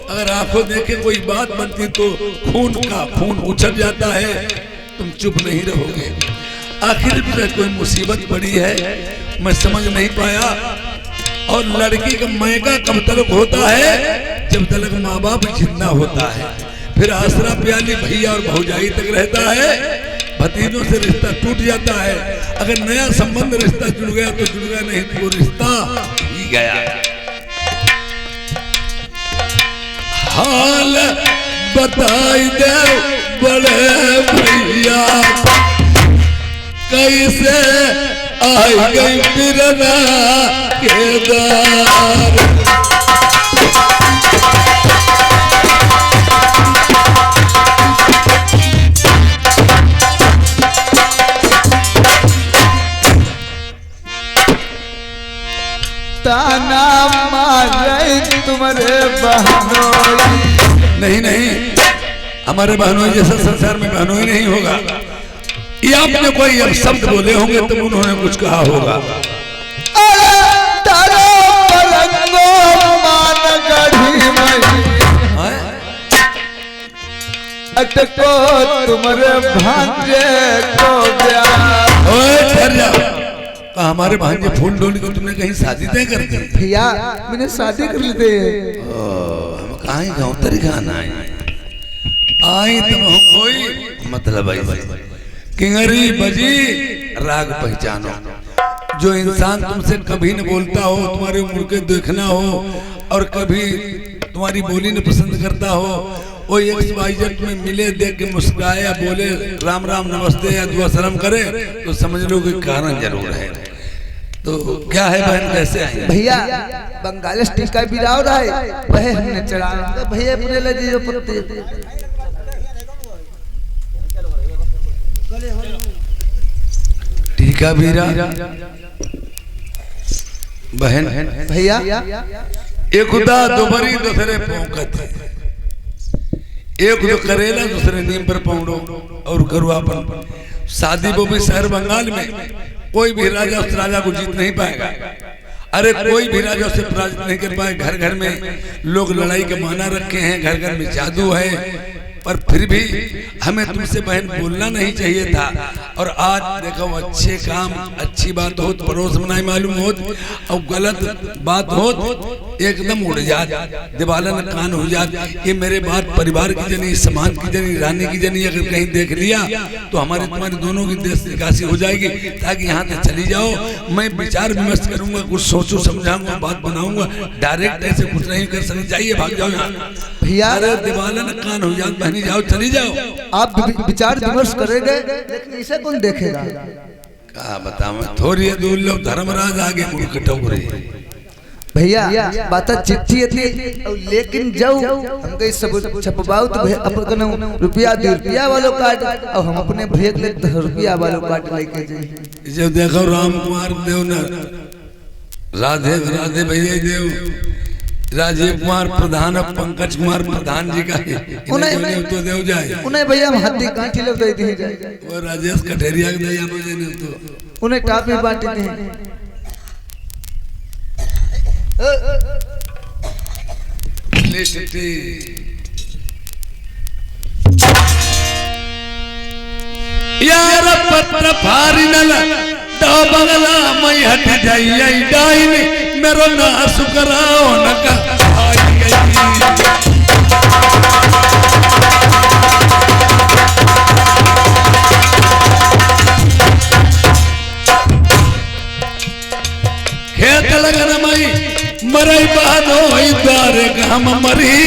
अगर आंखों देखे कोई बात बनती तो खून का खून उछल जाता है, तुम चुप नहीं रहोगे। आखिर में कोई मुसीबत पड़ी है, मैं समझ नहीं पाया। और लड़की का मैका कब तक होता है, जब तक माँ बाप जिंदा होता है। फिर आसरा प्याली भैया और भौजाई तक रहता है, भतीजों से रिश्ता टूट जाता है। अगर नया संबंध रिश्ता जुड़ गया तो जुड़ गया, नहीं तो वो रिश्ता ही गया। हाल बताई दे बड़े भैया, कैसे आई गई बिरना के दार। ताना मारे तुम्हारे बहनोई। नहीं नहीं, हमारे बहनोई जैसा संसार में बहनोई नहीं होगा। ये आपने कोई अब शब्द बोले होंगे तो उन्होंने कुछ कहा होगा। अटको तुम्हारे भांजे को ठहर जाओ, हमारे भांजे फूल डोली को तुमने कहीं शादी तय कर दी? भैया मैंने शादी कर ली थी। हम कहाँ गाँव तरी खाना है। आई तुम हो कोई मतलब ऐसे किंगरी बजी राग पहचानो। जो इंसान तुमसे कभी न बोलता हो, तुम्हारे मुड़ के देखना हो और कभी तुम्हारी बोली न पसंद करता हो, वो XYZ में मिले, देख के मुस्कुराए या बोले राम राम नमस्ते या दुआ सलाम करे तो समझ लो कि कारण जरूर है। तो क्या है बहन, कैसे आए भैया? बंगालिश टीका भी राव रहा है वह हमने चढ़ा भैया अपने लगे जो पत्ते टीका बीरा बहन भैया। एक खुदा दोबरी दूसरे पौकत, एक जो करेला दूसरे नीम पर पौड़ो और करुआपन। शादी वो भी शहर बंगाल में कोई भी राजा उस राजा को जीत नहीं पाएगा। अरे कोई भी राजा उसे पराजित नहीं कर पाए। घर घर में लोग लड़ाई का माना रखे हैं, घर घर में जादू है, पर फिर भी हमें तुमसे बहन बोलना नहीं चाहिए था। और आज देखो अच्छे काम अच्छी बात हो पड़ोस में नहीं मालूम हो, और गलत बात हो एकदम उड़ जात, दिवालन कान हो जात। ये मेरे बात परिवार की जनी, समाज की जनी, रानी की जनी अगर कहीं देख लिया तो हमारे तुम्हारे दोनों की देश निकासी हो जाएगी। ताकि यहाँ से चली जाओ, मैं विचार विमर्श करूंगा, कुछ सोचू समझाऊंगा, बात बनाऊंगा। डायरेक्ट ऐसे कुछ नहीं कर सकते, जाइए भाग जाओ यहाँ भैया। अरे दिवालन कान हो जात, बहनी जाओ चली जाओ। आप विचार विमर्श करेंगे लेकिन इसे कौन देखेगा? क्या बताऊं, थोड़ी दूर लोग धर्मराज आगे मुड़ कटोरे भैया। बात चिट्ठी थी लेकिन जाऊ हम कहीं सब छपवाऊ तो अपन रुपया 2 रुपया वालों काट और हम अपने भैया ले 10 रुपया वालों काट लेके जाए। जब देखो राम कुमार देव न राधे राधे भैया देव, राजीव कुमार प्रधान और पंकज कुमार प्रधान जी का उन्हें तो देव जाए। उन्हें भैया हम हत्ती कांठी लोग दे दी जाए, वो राजेश कठेरिया के दया मुझे ने तो उन्हें टापी बांटे थे। यार पत्र फारिनल तो बगला मैं हट जाई डाइन मेरो ना सुकराओ न का आई गई। खेत लगन मई मरई बादो द्वारे हम मरी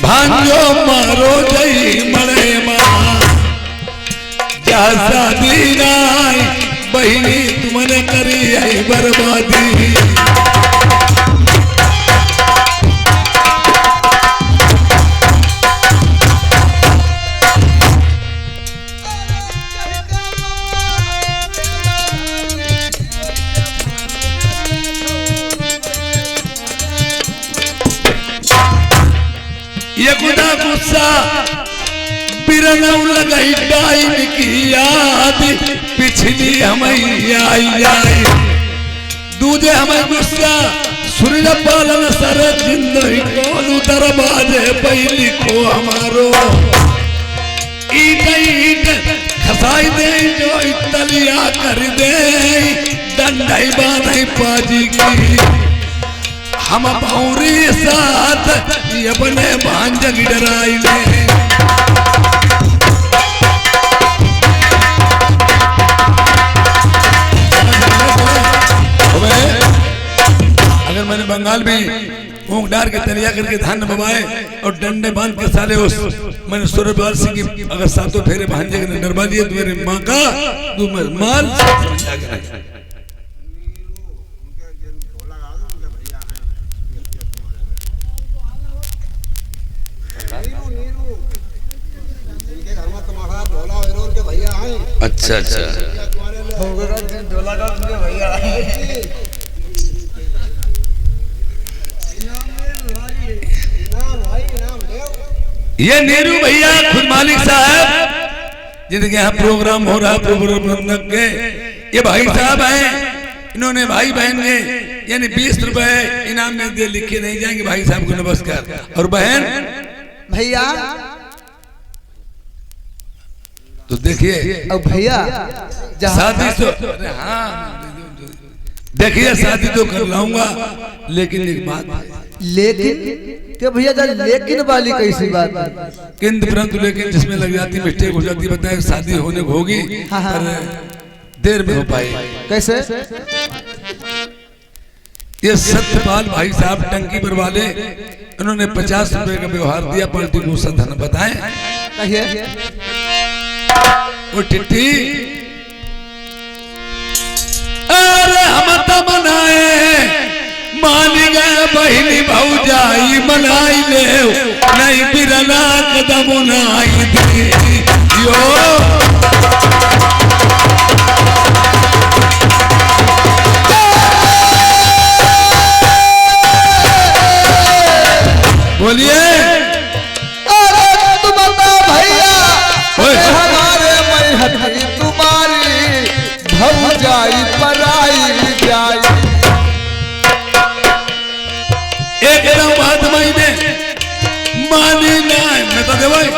भांजो मारो जई मरे मां जा शादी नाई बहिनी तुमने करी आई बर्बादी। ये गुदा गुस्सा बिरनऊ लगाई डाइन की याद पिछली हमें आई दूजे हमें गुस्सा सूर्य पालन सर जिंदगी कौन दरवाजे पहली को हमारो ईट खसाई दे जो इतलिया कर दे डंडाई बांधाई पाजी की हम भौरी साथ ये बने भांज डराई ले। अगर मैंने बंगाल में ऊँग डार के तरिया करके धान बबाए और डंडे बांध के साले उस मैंने सूर्यपाल सिंह की अगर सातों फेरे भांजे के डरवा दिए तो मेरे माँ का तू माल अच्छा अच्छा ये नीरू भैया खुद मालिक साहब जिनके यहाँ प्रोग्राम हो रहा प्रबंधक के ये भाई साहब हैं। इन्होंने भाई बहन ने यानी 20 रुपए इनाम में दे, लिखे नहीं जाएंगे। भाई साहब को नमस्कार। और बहन भैया तो देखिए अब भैया शादी तो हाँ देखिए शादी तो कर लाऊंगा लेकिन एक बात लेकिन कि भैया जब लेकिन वाली कैसी बात है? किंतु परंतु लेकिन जिसमें लग जाती मिस्टेक हो जाती, बताए शादी होने को होगी पर देर में हो पाएगी। कैसे? ये सत्यपाल भाई साहब टंकी पर वाले, उन्होंने 50 रुपए का व्यवहार दिया, पलटी को धन बताएं। कहिए। वो टिट्टी, अरे हम तो मनाए मान गए बहनी भौजाई मनाई ले, नहीं बिरना कदम नाई दी यो। बोलिए। अरे तुम बताओ भैया, हमारे मैहर तुम्हारी भौजाई पराई जाई। एकदम बात महीने मानी ना, मैं तो भाई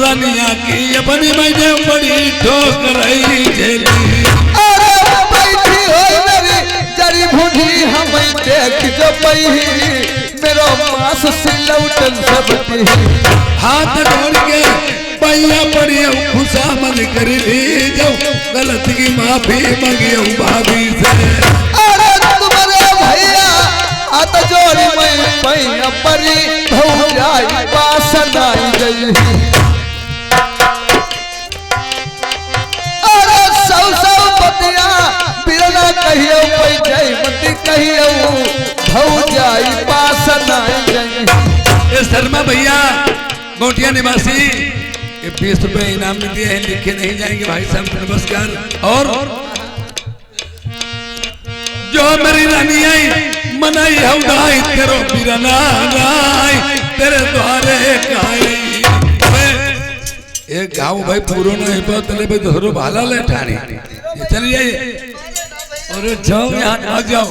रानिया की अपनी मैंने बड़ी ठोकराई झेली। अरे बैठी हो मेरी जड़ी भूठी हमें देख जो पई, मेरो मास सिलौटन सबती। हाथ जोड़ के पैया पड़ी खुशा मन कर ली जाओ, गलत की माफी मांगी भाभी से। अरे तुम्हारे भैया हाथ जोड़ी मैं पैया परी भौजाई बासन आई गई। अरे सौ बतिया बिरना कहियो पैजाई मती कहियो भौजाई बासन आई गई। ये शर्मा भैया गोटिया निवासी ये 20 रुपए इनाम में दिए हैं, लिखे नहीं जाएंगे भाई साहब, नमस्कार। और जो मेरी रानी आई मनाई हौदाई तेरो बिरना राई तेरे द्वारे काई। एक गाँव भाई पूरो नहीं पाओ तले भाई दोहरो भाला ले ठानी। चलिए और जाओ यहाँ आ जाओ।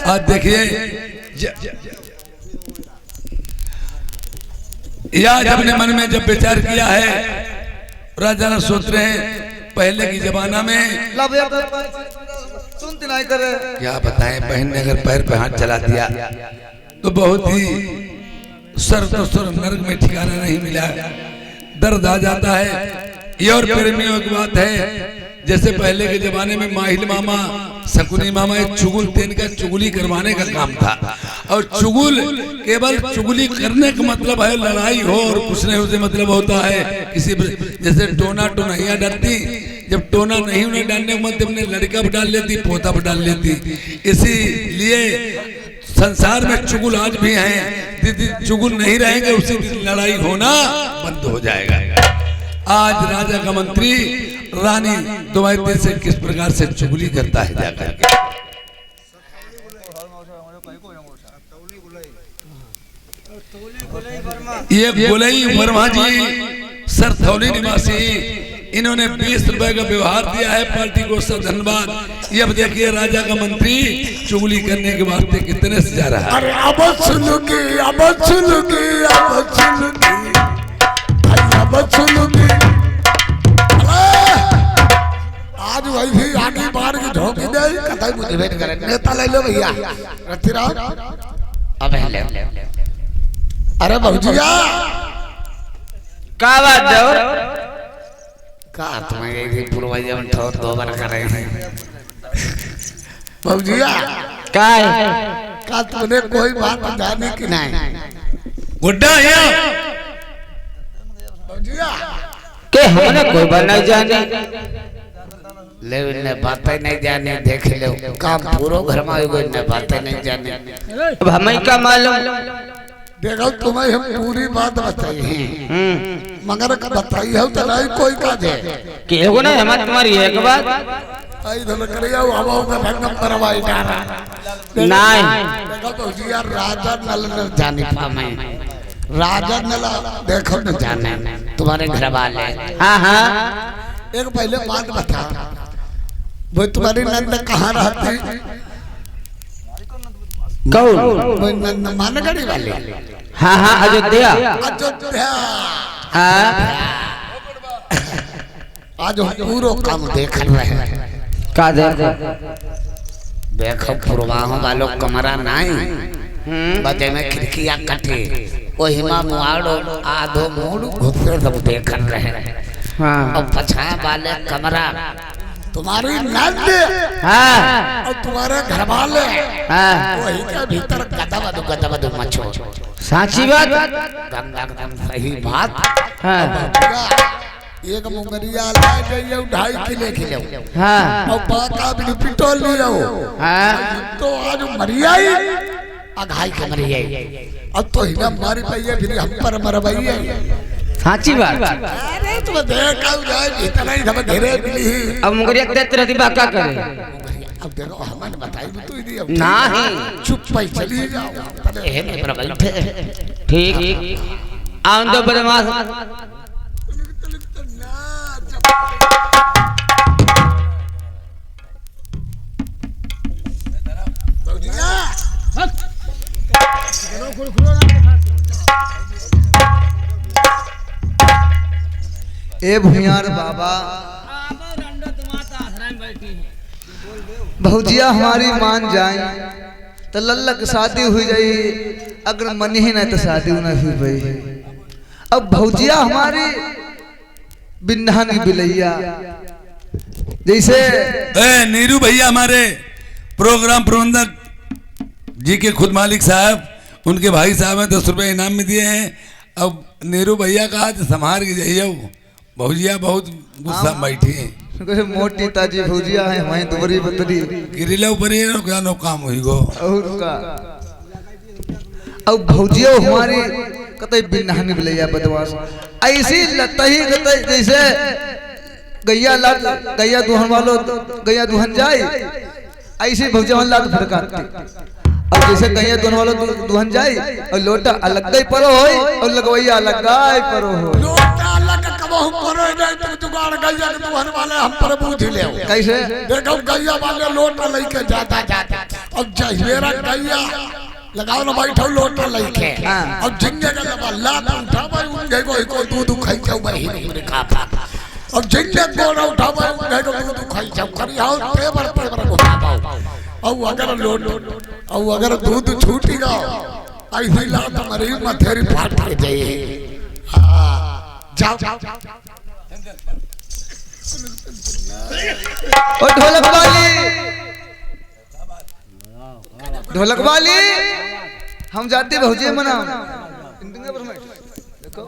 आज देखिए आज अपने मन में जब विचार किया है, राजा ने सोच रहे हैं पहले की जमाना में सुनती नहीं करे। क्या बताएं, बहन ने अगर पैर पे हाथ चला दिया तो बहुत ही सर तो सर नरक में ठिकाना नहीं मिला, दर्द आ जाता है। ये और प्रेमियों की बात है, जैसे पहले के जमाने में माहिल मामा शकुनी मामा एक चुगुल तेन का चुगली करवाने का काम था, और चुगुल केवल चुगली करने का मतलब है लड़ाई हो और कुछ नहीं उसे मतलब होता है किसी जैसे टोना टोनैया डालती, जब टोना नहीं उन्हें डालने का मतलब अपने लड़का पर डाल लेती, पोता पर डाल लेती। इसीलिए संसार में चुगुल आज भी हैं, दीदी चुगुल नहीं रहेंगे उसी लड़ाई होना बंद हो जाएगा। आज राजा का मंत्री रानी दुआती से किस प्रकार से चुगली करता है जाकर के। ये गोलई वर्मा जी सरथौली निवासी, इन्होंने 20 रुपए का व्यवहार दिया है, पार्टी को सब धन्यवाद। ये अब देखिए राजा का मंत्री चुगली करने के वास्ते कितने से जा रहा है। अरे अब सुनोगे अब सुनोगे अब सुनोगे अब सुनोगे। आज वही आगे बार की ढोकी दे कतई मुझे भेंट करे नेता ले लो भैया रतिराम। अब ले अरे भौजिया का बात दो का तुम्हें एक पूर्वज में ठोर 2 बार कर रहे हैं भौजिया का तूने कोई बात जानी कि नहीं? गुड्डा है भौजिया के हमने कोई बात नहीं जानी, ले इन्ने बातें नहीं जाने, देख लो काम पूरो घर में आएगा, इन्ने बातें नहीं जाने। अब हमें क्या मालूम? देखो तुम्हें हम पूरी बात बताई है, मगर बताई है तो नहीं कोई का दे कि एगो ना हमारी तुम्हारी एक बात आई धन करिया हवा का रंग परवाई डाला नहीं। देखो तो जिया राजा नल न जानी पामे, राजा नल देखो न जाने तुम्हारे घर वाले। हाँ हाँ एक पहले बात बता, वो तुम्हारी नंद कहाँ रहती? कौन? वो नंद मानगढ़ी वाले। हाँ हाँ अयोध्या। अयोध्या हाँ आज हम पूरा काम देख रहे हैं। का देखो? देखो पूर्वाहों वालों कमरा नहीं बजे में खिड़कियां कटे वो हिमा मुआड़ो आधो मूड घुसे सब देख रहे हाँ और पछाए वाले कमरा तुम्हारी नंद और तुम्हारे घर वाले वही के भीतर गदबद मचो साची बात गंगा एकदम सही बात एक मुंगरिया ला गई 2.5 किलो हाँ और बाका भी पिटोल लियो तो आज मरियाई अघाई के मरिए अब तो हिना मारी पई फिर हम पर मरबई साची बात अरे तुम देख आउ जाए इतना ही सब घेरे मिली अब मुंगरिया देते रहती बा का करे अब देखो हमने बताई भी तो इदी अब नहीं चुप पे चली जाओ हे में पर बैठे ठीक आउं दो बदमाश ए भुयार बाबा भौजिया हमारी मान जाए तो लल्ला की शादी हुई जाई अगर मन ही नहीं तो शादी नहीं हुई भाई अब भौजिया हमारी बिन्हान की बिलैया जैसे नीरू भैया हमारे प्रोग्राम प्रबंधक जी के खुद मालिक साहब उनके भाई साहब हैं 10 रुपए इनाम में दिए हैं। अब नीरू भैया का आज संभाल के जाइए भौजिया बहुत गुस्सा में बैठी है कैसे मोटी ताजी भौजिया है वहीं दुबरी बतरी गिरिला ऊपर ही क्या नो काम हुई गो और का अब भौजिया हमारी कतई बिन्हान की बिलैया बदमाश ऐसी लतही कतई जैसे गैया दुहन वालो गैया दुहन जाए ऐसे भौजिया लात फड़काती अब जैसे गैया दुहन वालो दुहन जाए और लोटा अलग ही परो होई और लगवैया अलग ही परो हो लोटा अलग कबहू परो नहीं तुम जुगाड़ गैया के दुहन वाले हम पर बूझ ले कैसे देखो गैया वाले लोटा लेके जाता अब जहिरा गैया लगाओ ना बैठो लोटा लेके अब जिंगे का लबा लात उठा भाई उनके को दूध खाई जाओ भाई हमरे काफा अब जिंगे को उठा भाई उनके को दूध खाई जाओ करी आओ पेपर को पाओ और अगर लोट और अगर दूध छूटी गया ऐसी लात मरी मथेरी फाट के जाइए जाओ ओ ढोलक वाली हम जाते भौजी मना देखो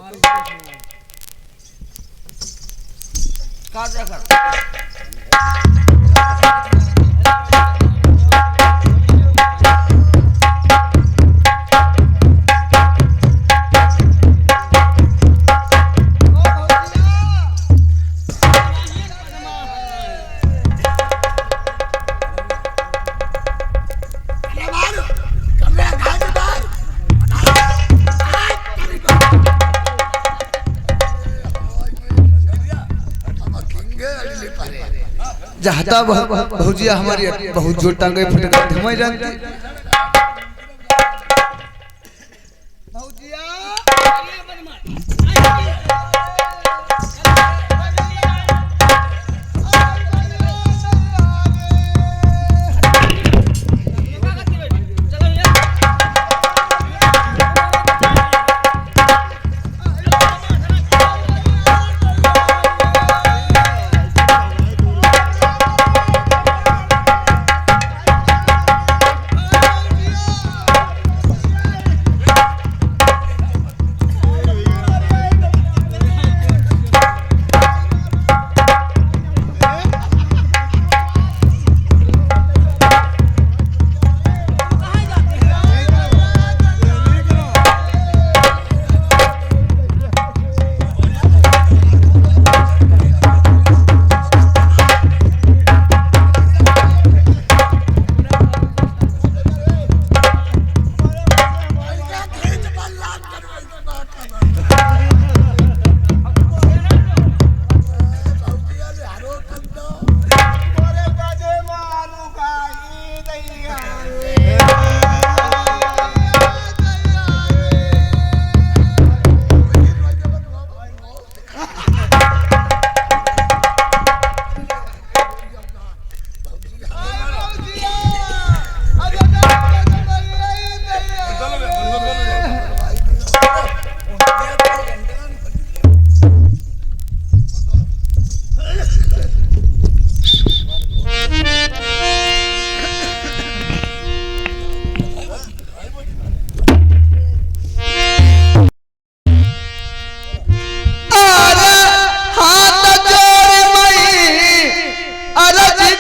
जहता भौजिया हमारी बहुत जोर टांगे फटका धमाई जानती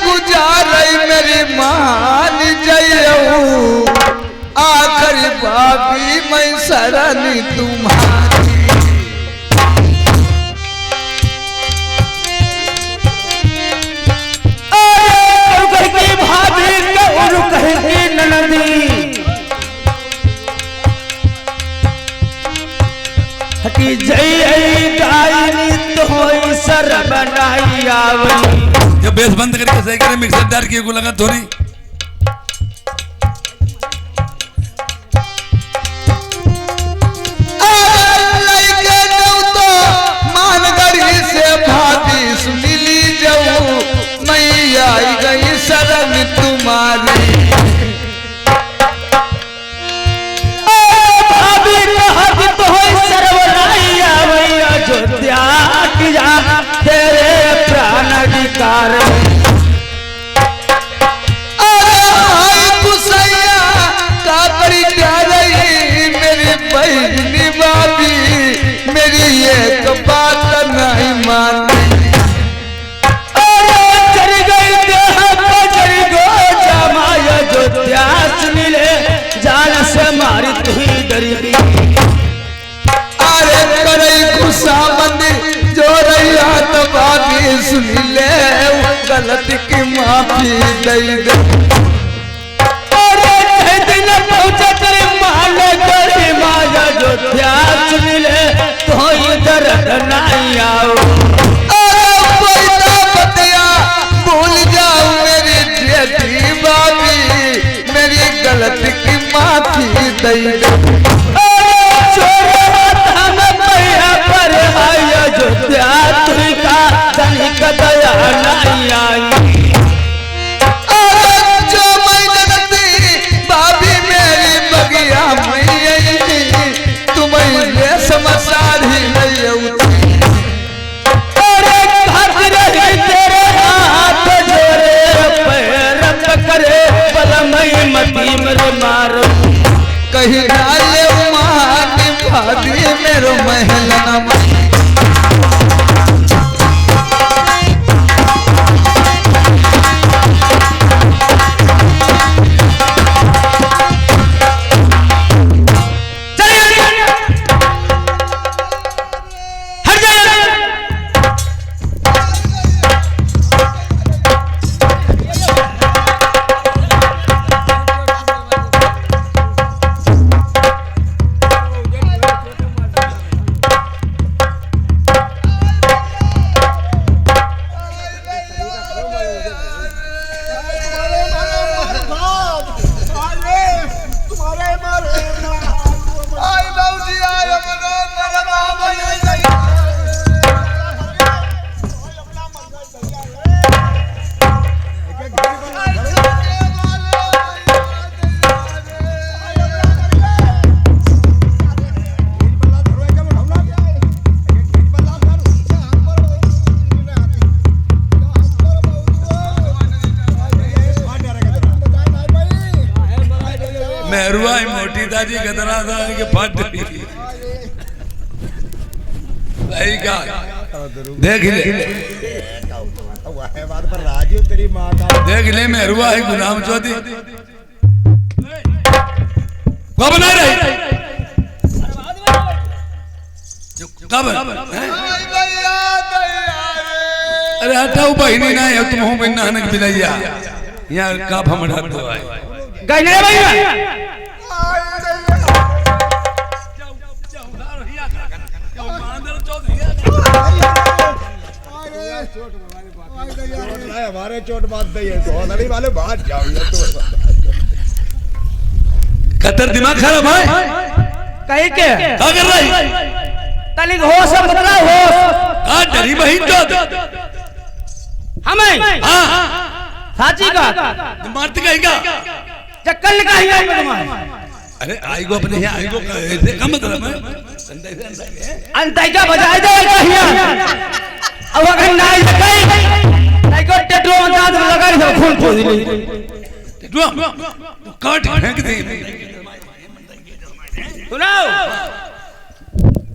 गुजार मेरी मान जइयो आखिर बाबी मैं शरण तुम्हारी। भाभी कहेगी ननदी हटी जय गायनी तो सर बनाई आवनी। जब बेस बंद करके सही करे मिक्सर डाल के को लगा थोड़ी भाभी सुनी ली जाऊं मैं आई गई शरण तुम्हारी। भाभी कहत तो सर्वनाई आवई अयोध्या की जा तेरे प्राण अधिकार। कुसैया का बड़ी प्यारी मेरी बहनी भाभी मेरी एक बात नहीं मानी। चली गई देह चली गो जमाया जो त्यास मिले जान से मारी तू ही डरी। अरे करे खुशामंदी जो रैया तो भाभी सुन ले गलती की माफी दे दे। अरे दिन पहुंचा तेरे माल गरी माया जो त्यास मिले तो इधर नहीं आओ। भूल जाओ मेरी जेठी भाभी मेरी गलती की माफी दे दे। पर अयोध्या तुका तनिक दया नहीं आई। जो मैं जनती भाभी मेरी बगिया मैं तुम्हें समझदार ही नहीं उठी। तेरे हाथ जोड़े पैर पकड़े बलमई मती मेरे मारो कहीं डाले मानी भाभी मेरो महल न मेहरुआ मोटी दादी गदरा था के फट सही का देख ले देख ले मेहरुआ है गुलाम चौधरी कब बना रही कब अरे हटाओ बहिनी ना है तुम हो बिना नक बिलैया यहाँ का भमड़ हटो है गने भैया हमारे चोट बात नहीं है तो वाले बात जाओ कतर दिमाग खराब है कहीं के क्या कर रही तनिक होश बदला होश आ डरी बहन तो हमें हां साची का मारती कहेगा चक्कर निकाल तुम्हारे अरे आई गो अपने यहाँ आई गो ऐसे का मतलब है अंताई का बजाय दे कहिया अब अगर नाई कहीं नाई को टेटो अंदाज में लगा के खून पो दिली टेटो काट फेंक दे सुनाओ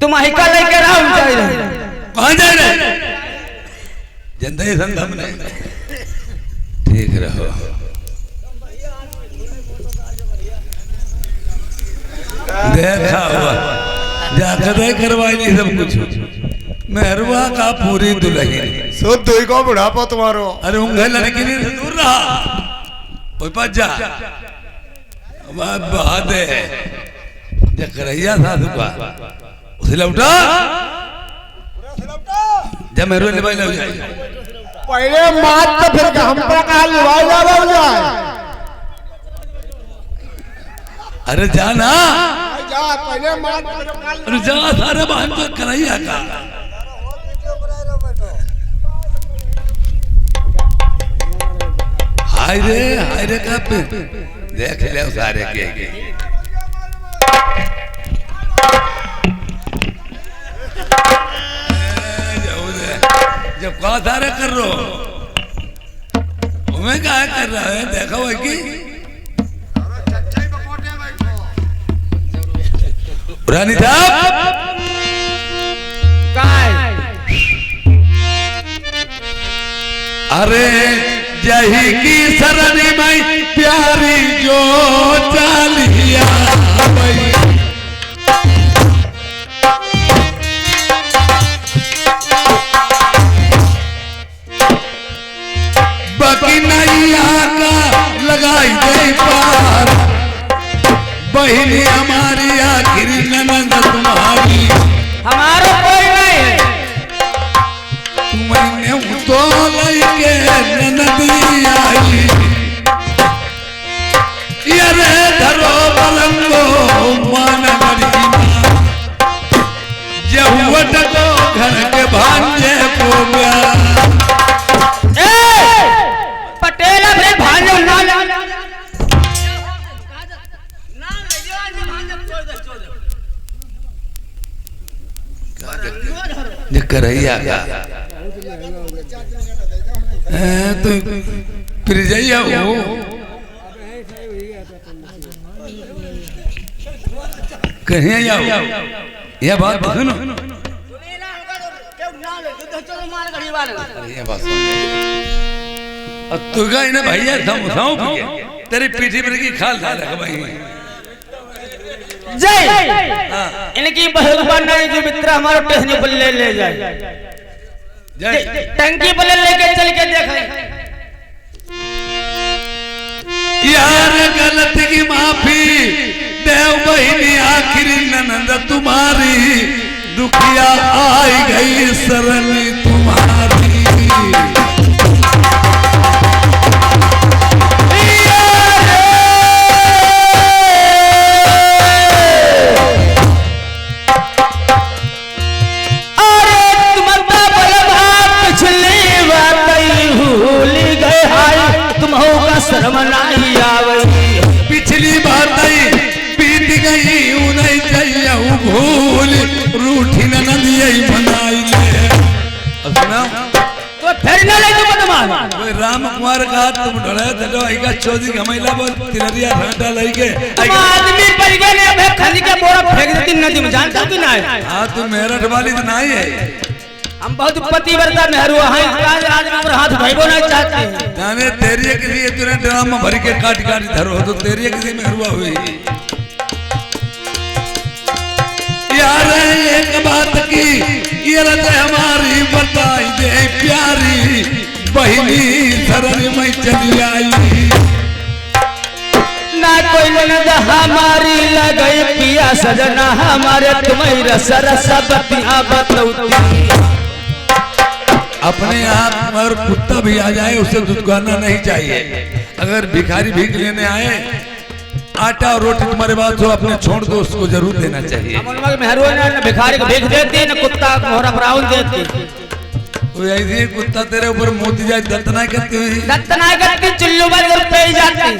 तुम हिका लेके राम जाई रहे कहां जा रहे जनता संगम ने ठीक रहो। देखा हुआ जाकर करवाई नहीं सब कुछ। मेहरवा का पूरी दुल्हन शुद्ध हुई को बुढ़ापा तुम्हारो। अरे उंगल लड़की नहीं दूर रहा कोई पास जा बात है जकरैया था सुबह उसे लौटा जब मेरे लिवाई लग जाए पहले मात तो फिर हम पर कहा लिवाई लग जाए। अरे जाना जा पहले मात अरे जा सारे बहन को करैया का हाय रे का देख ले सारे के जब कहा सारे कर रो मैं क्या कर रहा है देखा हुआ कि रानी साहब अरे जही की सरनी में प्यारी जो चालिया बाकी नैया का लगाई दे पार बहिनी हमारी आखिरी ननद तुम्हारी हमारा कोई नहीं है। मैंने तो लइके ननदी आई ये धरो पलंगो मान मरी जहुवट को घर के भांजे को पटेल अपने भांजे ना करैया का तो प्रिजैया हो कहीं आओ यह बात सुनो ये बात सुन तू का इन्हें भैया समझाऊं तेरी पीठी पर की खाल था रख भाई जय इनकी भगवान ने जो मित्र हमारे स्टेशन पर ले जाए टंकी पर लेके चल के देखा यार गलती की माफी देव बहिनी आखिरी ननद तुम्हारी दुखिया आई गई सरली तुम्हारी शर्म नहीं आवई पिछली बात बीत गई उन्हें चाहिए भूल रूठी नंदी मनाई ले सुना तो फिर न ले तो बदमाश कोई राम कुमार का तुम ढोले चलो आएगा चौधरी घमैला बोल तिलरिया घाटा लेके आदमी पड़ गए ने अबे खली के बोरा फेंक देती नदी में जानता कि ना हां तू मेरठ वाली तो नहीं है हम बहुत पतिव्रता मेहरू हैं आज आदमी पर हाथ भाईबो नहीं चाहते हैं जाने तेरी किसी तूने ड्राम में भर के काट काट धरो तो तेरी किसी मेहरुआ हुई यार एक बात की ये रत हमारी बताई दे प्यारी बहिनी शरण में चली आई ना कोई ननद हमारी लगई पिया सजना हमारे तुम्हारी सरस बतिया बतौती अपने आप और कुत्ता भी आ जाए उसे दुकाना नहीं चाहिए अगर भिखारी भीख लेने आए आटा और रोटी तुम्हारे पास हो अपने छोड़ दो उसको जरूर देना चाहिए मेहरू ने भिखारी को भीख देती न कुत्ता मोहरा ब्राउन देती कोई ऐसी कुत्ता तेरे ऊपर मोती जाए दत्तना करती हुई दत्तना करती चुल्लू बंद पे जाती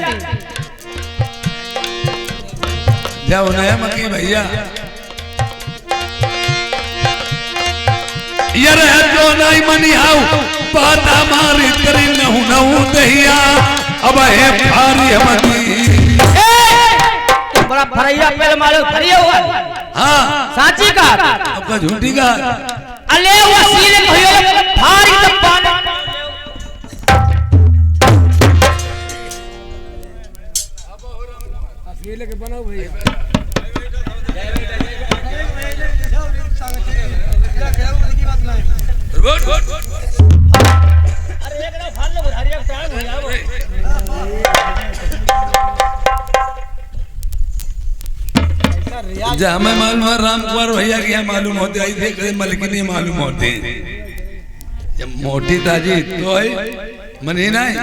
जाओ नया मकी भैया यार जो नहीं मनी हाउ बात हमारी तेरी नहु दहिया अब है भारी हमनी बड़ा फरैया पेल मारो फरिया हुआ हां साची का आपका झूठी का अले वसीले कहियो भारी तो पानी जहाँ हमें मालूम है राम कुमार भैया की यहाँ मालूम होते आई थे कभी मलकिनी मालूम होते जब मोटी ताजी तो है मनी नहीं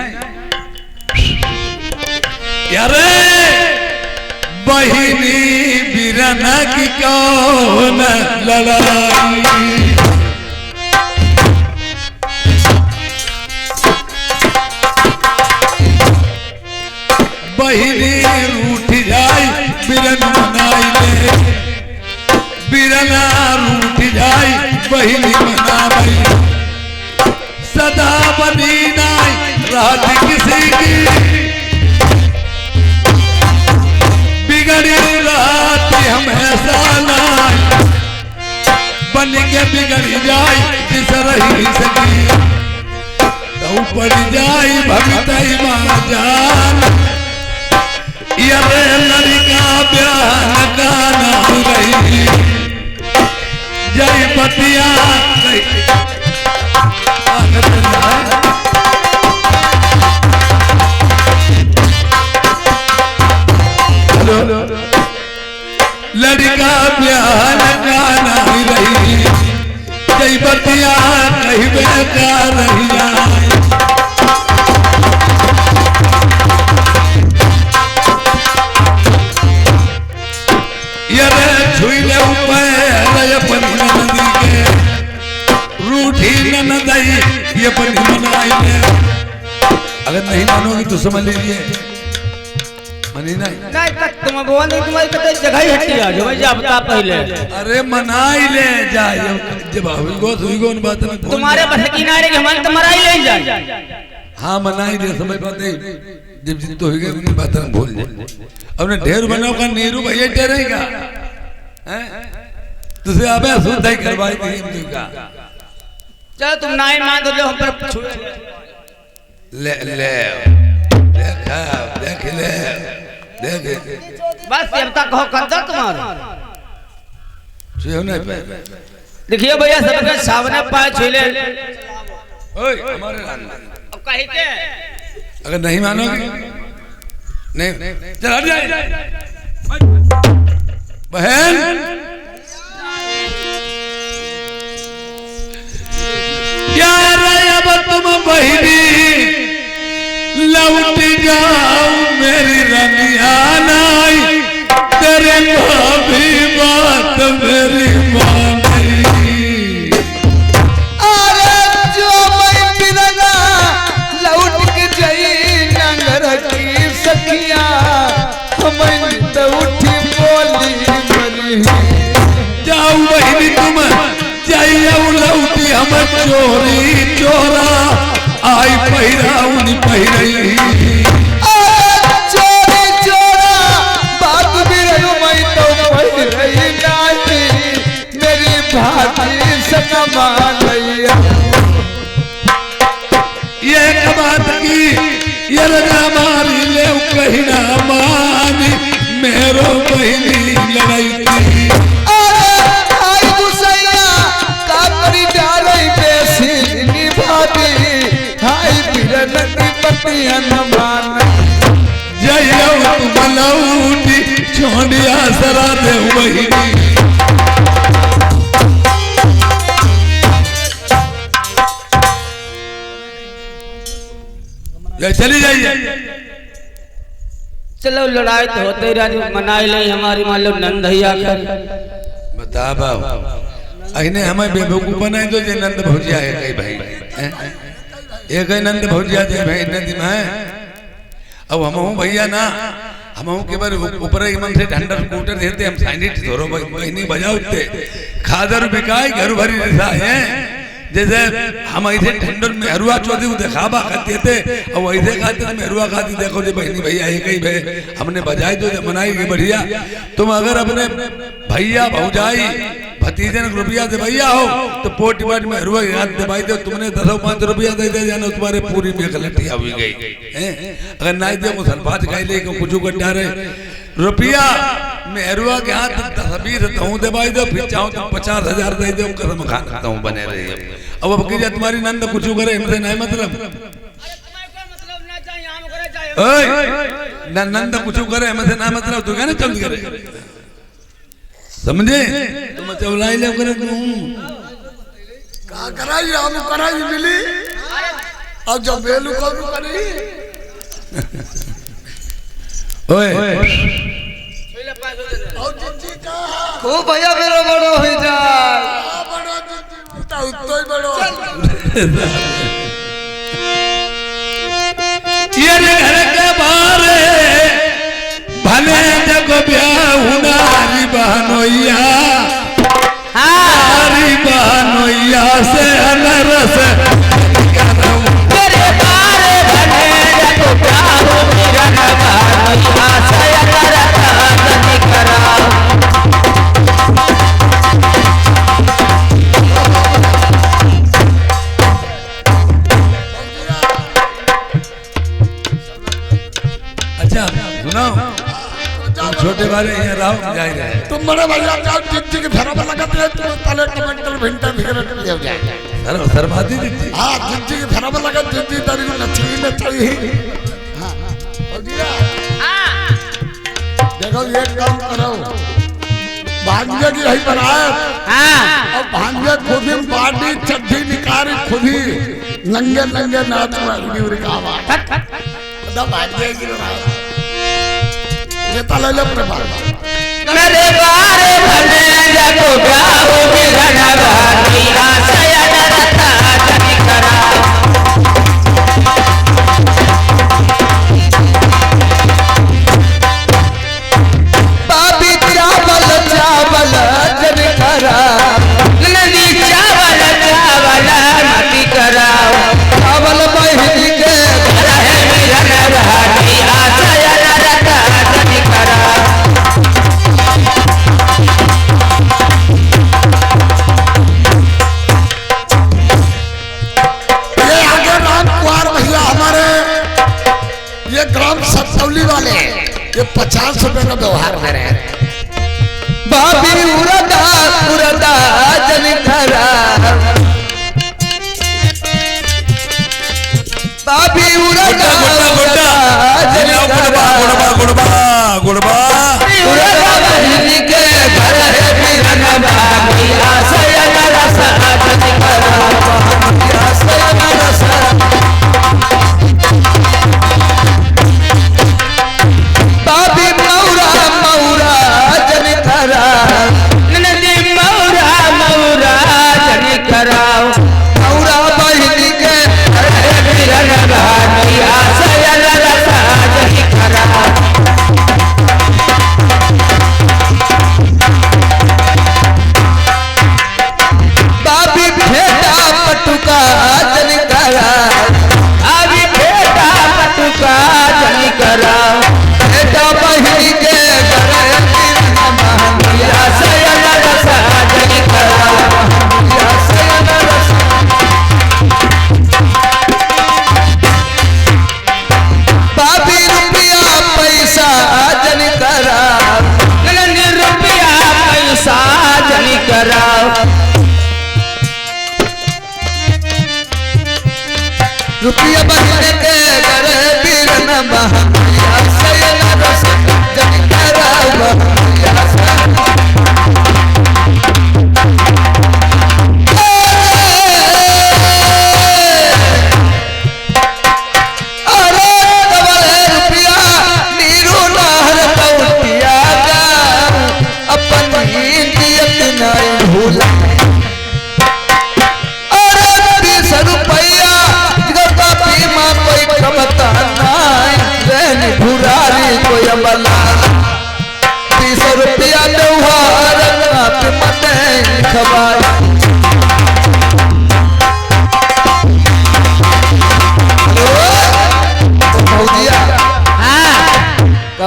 यार बहिनी बिरना की कौन लड़ाई बहिनी रूठ जाए बिरन मनाई ले बिरना रूठ जाए बहिनी मनाई सदा बनी नाई रात किसी की बिगड़ी रात हमेशा नाई बन के बिगड़ जाए जिस रही सकी तो पड़ जाए भगतई मां जान ये लड़का ब्याह का नाम रही जय पतिया लड़का ब्याह का नाम रही जय पतिया कहीं बेकार रही ये अगर नहीं मानोगी तो समझ लीजिए मनी नहीं तुम बोल तुम्हारी कते जगह ही हटी आ जो जा बता पहले अरे मनाई ले जाए जब हुई बात में तुम्हारे बस की ना रे हमारे तो मराई ले जाए हाँ मनाई दे समझ पाते जब जित हो गए उनकी बात में भूल जाए अपने ढेर बनाओ का नीरू भैया डरेगा तुझे अबे सुनता ही करवाई थी का चलो तुम ना ही मान दो हम पर ले ले देख ले देख बस देवता कहो कर दो तुम्हारा छुए नहीं पे देखिए भैया सबके सामने पाए छुले ओए हमारे अब कहीं के अगर नहीं मानोगे नहीं चल हट जाए बहन यार अब तुम बहिनी लौट जाओ मेरी रनिया नाई तेरे भाभी बात मेरी मानी अरे जो मैं बिरना लौट के जाई नंगर की सखिया हमें तो उठी बोली मरी जाओ बहिनी तुम जाइयो लौटी हम चोरी चोरा आई पहिराउनी पहिरई चोरी चोरा बात भी रही मैं तो पहिरई नाची मेरी भाभी सनमा लैया ये बात की ये रजा मारी ले कहीं ना मानी मेरो बहिनी लड़ाई थी जय तुम लौटी छोड़िया सरा दे बहिनी चली जाइए चलो लड़ाई तो होते रही मनाई ले हमारी मान लो नंदैया कर बता बाबू अने हमें बेवकूफ बनाए तो जे नंद भौजिया है कई भाई एक नंद भौजिया जे भाई नदी में अब हम भैया ना हम के बार ऊपर ही मन से ढंडर स्कूटर देते हम साइनिट धोरो बहिनी बजाउते खादर बिकाई घर भरी रसा है जैसे हम ऐसे ढंडर में हरुआ चौधरी दिखावा खाते थे और वैसे खाते में हरुआ खाती देखो जो बहनी भैया एक ही भाई हमने बजाई तो मनाई बढ़िया तुम अगर अपने भैया भौजाई भतीजे ने रुपया दे भैया हो तो पोटी बाट में रुआ याद दे भाई दे तुमने 10-5 रुपया दे दे जाने तुम्हारे पूरी में गलतियां हुई गई हैं अगर ना दे मुसलमान खाई ले को कुछ गड्ढा रे रुपया मेहरुआ के हाथ 10-20 दऊं दे भाई दे फिर चाहो तो 50,000 दे दे कसम खाता हूं बने रही अब बकरिया तुम्हारी नंद कुछ करे हमसे नहीं मतलब ओए नंद कुछ करे हमसे ना मतलब तू कहने चल करे समझे तुम चौलाई ले करे तू का कराई हम कराई मिली और जब बेलू को करी ओए और जिंजी का खूब भैया मेरा बड़ो हो जाए बड़ो जिंजी बताओ तो ही बड़ो ये घर के बाहर भले जग ब्याहुनारी बहनोइया हरी बहनोइया से अनरस तेरे बारे भले जग ब्याहु मिलन बहनोइया से अनरस कराओ अच्छा सुनाओ छोटे वाले यहाँ रहो जाए रहे तुम बड़े भैया जाओ जिंजी के फेरा में लगाते हैं तुम तले टमाटर भिंटा भिगड़ के हो जाए सरबादी दीदी हाँ जिंजी के फेरा में लगा जिंजी तारी को नचली हाँ देखो ये काम करो भांजे की यही बनाए और भांजे खुद ही पार्टी चड्डी निकारी खुद ही नंगे नंगे नाच रही उरी का आवाज भांजे की बनाए ये ताले ले प्रभाव मेरे बारे भले जग ब्याहु मिलन बहनोइया से अनरस कराओ बाबी चावल चावल जन करा नदी चावल चावल मती कराओ चावल बहिनी के रहे मिलन बहनोइया से अनरस कराओ ये आगे राम कुमार भैया हमारे ये ग्राम सतौली वाले ये 50 रुपए का व्यवहार दे रहे हैं बाबी उरदा उरदा जन करा बाबी उरदा गुड़बा जन करा गुड़बा उरदा बहिनी के घर है मिलन बहनोइया से अनरस कराओ बहनिया से अनरस बाबी मौरा मौरा जन करा नदी मौरा मौरा जन कराओ मौरा बहिनी के मिलन बहनोइया से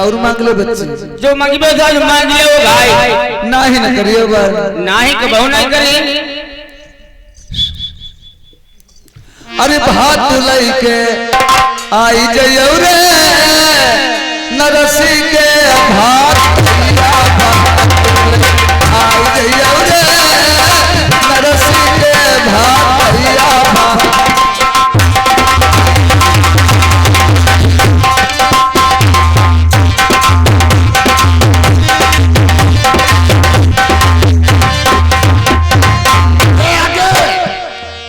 और मांग लो बच्चे जो मांगिबे जो मांग ले वो भाई ना ही न करियो बार नाही के बहु नहीं करी अरे भात लई के आई जइयो रे नरसी के भात आई जइयो रे नरसी के भात भैया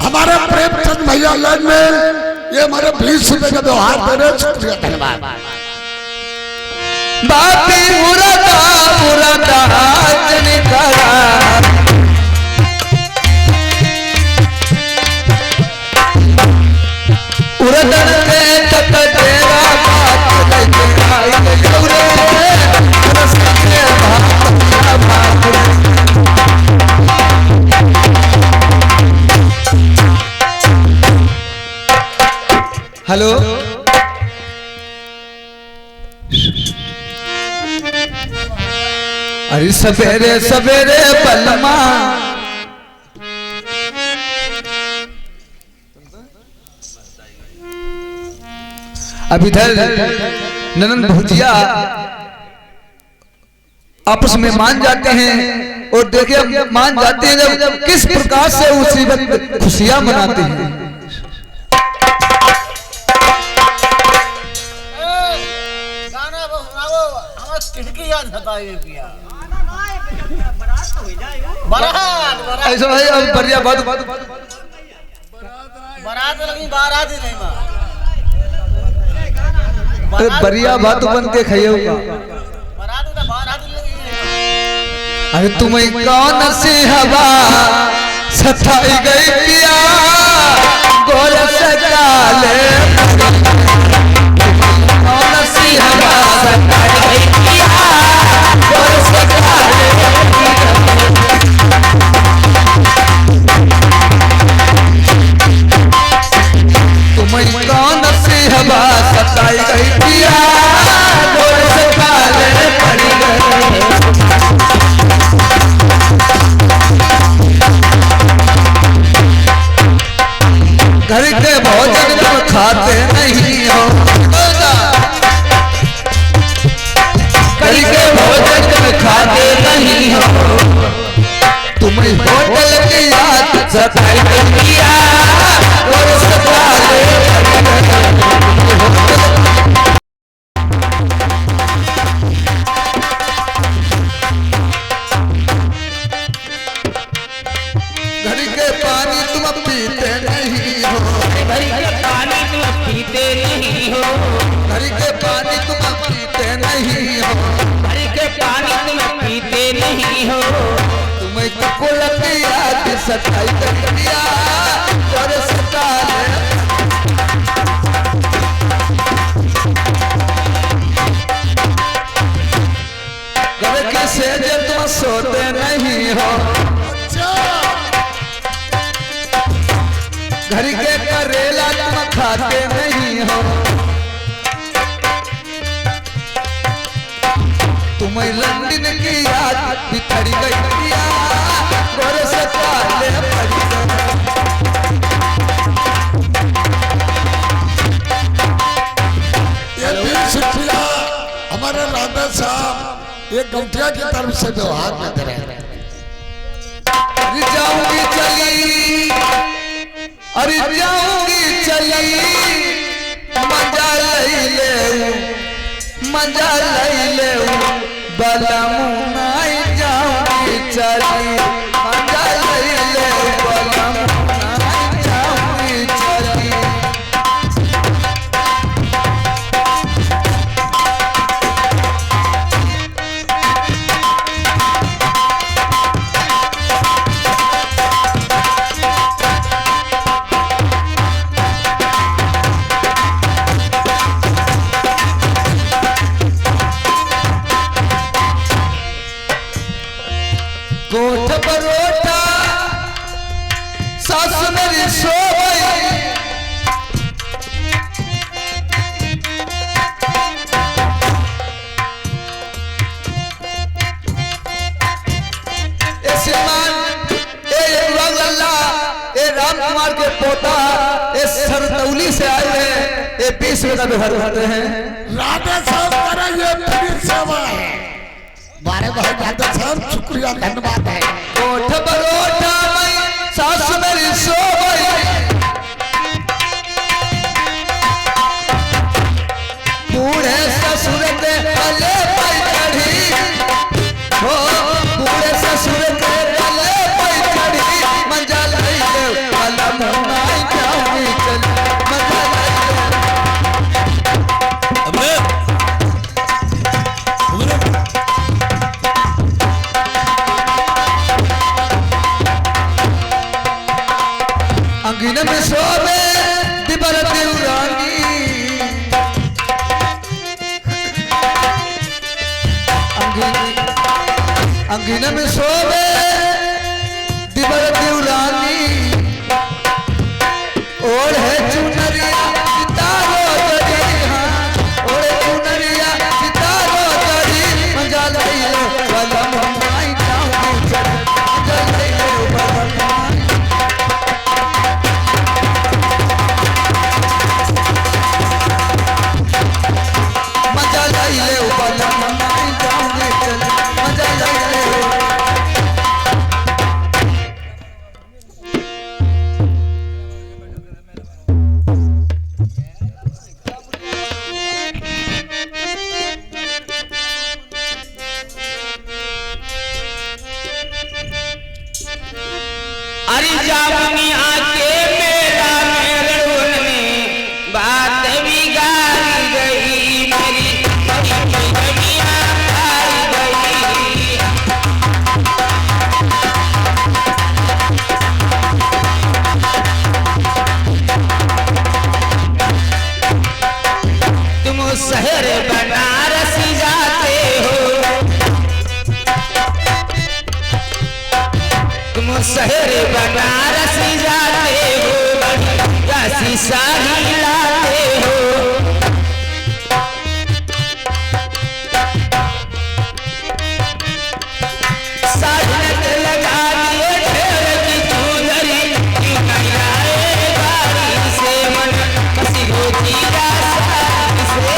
हमारे प्रेमचंद भैया लाइन में ये हमारे 20 रुपए का व्यवहार दे रहे, शुक्रिया धन्यवाद। बापी मुरादा जन करा उरदन में तक तेरा बात लेके आई गौरे रस के भात हेलो अरे सवेरे सवेरे बलमा अब इधर ननंद भुजिया आपस में मान जाते हैं और देखिए मान जाते हैं जब किस प्रकार से उसी वक्त खुशियां मनाते हैं। ऐसा भाई अब बढ़िया बात अरे बढ़िया बात बन के खाइयो अरे तुम्हें कौन सी हवा सताई गई पिया गोर से काले कौन सी हवा सताई गई पिया गोर से काले तुम्हें कौन सी हवा सताई गई पिया गोर से काले पड़ी गए घर के भोजन तुम खाते नहीं हो घर के भोजन तुम खाते नहीं हो तुम्हें होटल की याद सताई पिया और सताए घर के पानी तुम पीते नहीं हो घर के पानी तुम पीते नहीं हो घर के पानी तुम पीते नहीं हो घर के पानी तुम पीते नहीं हो तुम्हें कुल की याद सताई पिया और सताए घर के सेज तुम सोते नहीं हो घर के करेला तुम खाते नहीं हो तुम्हें लंदन की याद बिखर गई पिया गोर से काले पड़ी गए ये दिल शुक्रिया हमारे राधा साहब ये गौटिया की तरफ से व्यवहार में दे रहे हैं। जाऊंगी चली अरे जाऊंगी चली मजा लई ले बलमुनाई जाऊंगी चली मजा लई ले बलमुनाई जाऊंगी चली किस तरह का व्यवहार करते हैं? राधे साहब मेरा ये पूरी सेवा है। बारे बहुत राधे साहब शुक्रिया धन्यवाद है। ओठ बरोठा में सास मेरी सो गई, बूढ़े ससुर के पले पर चढ़ी, हो बूढ़े ससुर के पले पर चढ़ी, मजा ले वाला मुन्नाई जाऊंगी चल, मजा ले। अबे अंगीन में सोवे दिबर देवरानी, अंगीन में सोवे दिबर देवरानी, और है चुनरिया सितारो दरी, हाँ और चुनरिया सितारो दरी, मजा ले वाला मुन्नाई जाऊंगी चल, मजा ले वाला मुन्नाई। मजा ले वाला मुन्नाई जाऊंगी चल, मजा ले। अरे जावनी आके मेरा मेरे रोल में बात बिगाड़ गई, मेरी दुनिया हार गई। तुम शहर बनारस जाते हो, तुम शहर बनारस जाते हो, या शीशा ही लाते हो। साधन लगा दिए ढेर की चुनरी, क्यों नहीं आए बारी से मन हंसी होती रासानी से।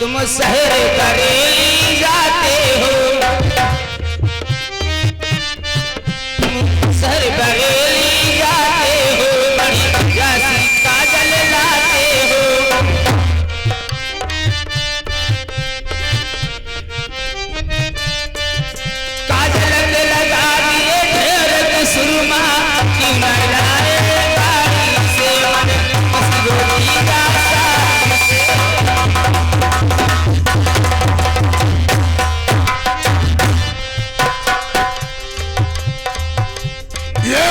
तुम शहर बरेली जाते हो, तुम शहर बरेली जाते हो, बढ़िया सी काजल लाते हो। काजल लगा दिए ढेर के सुरमा, क्यों नहीं लाए बारी से मन हंसी होती रासानी से। ये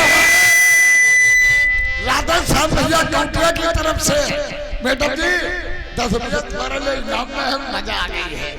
राधा साहब भैया काउंटर की तरफ से मैडम जी 10 रुपया तुम्हारे लिए इनाम में है। मजा आ गई है।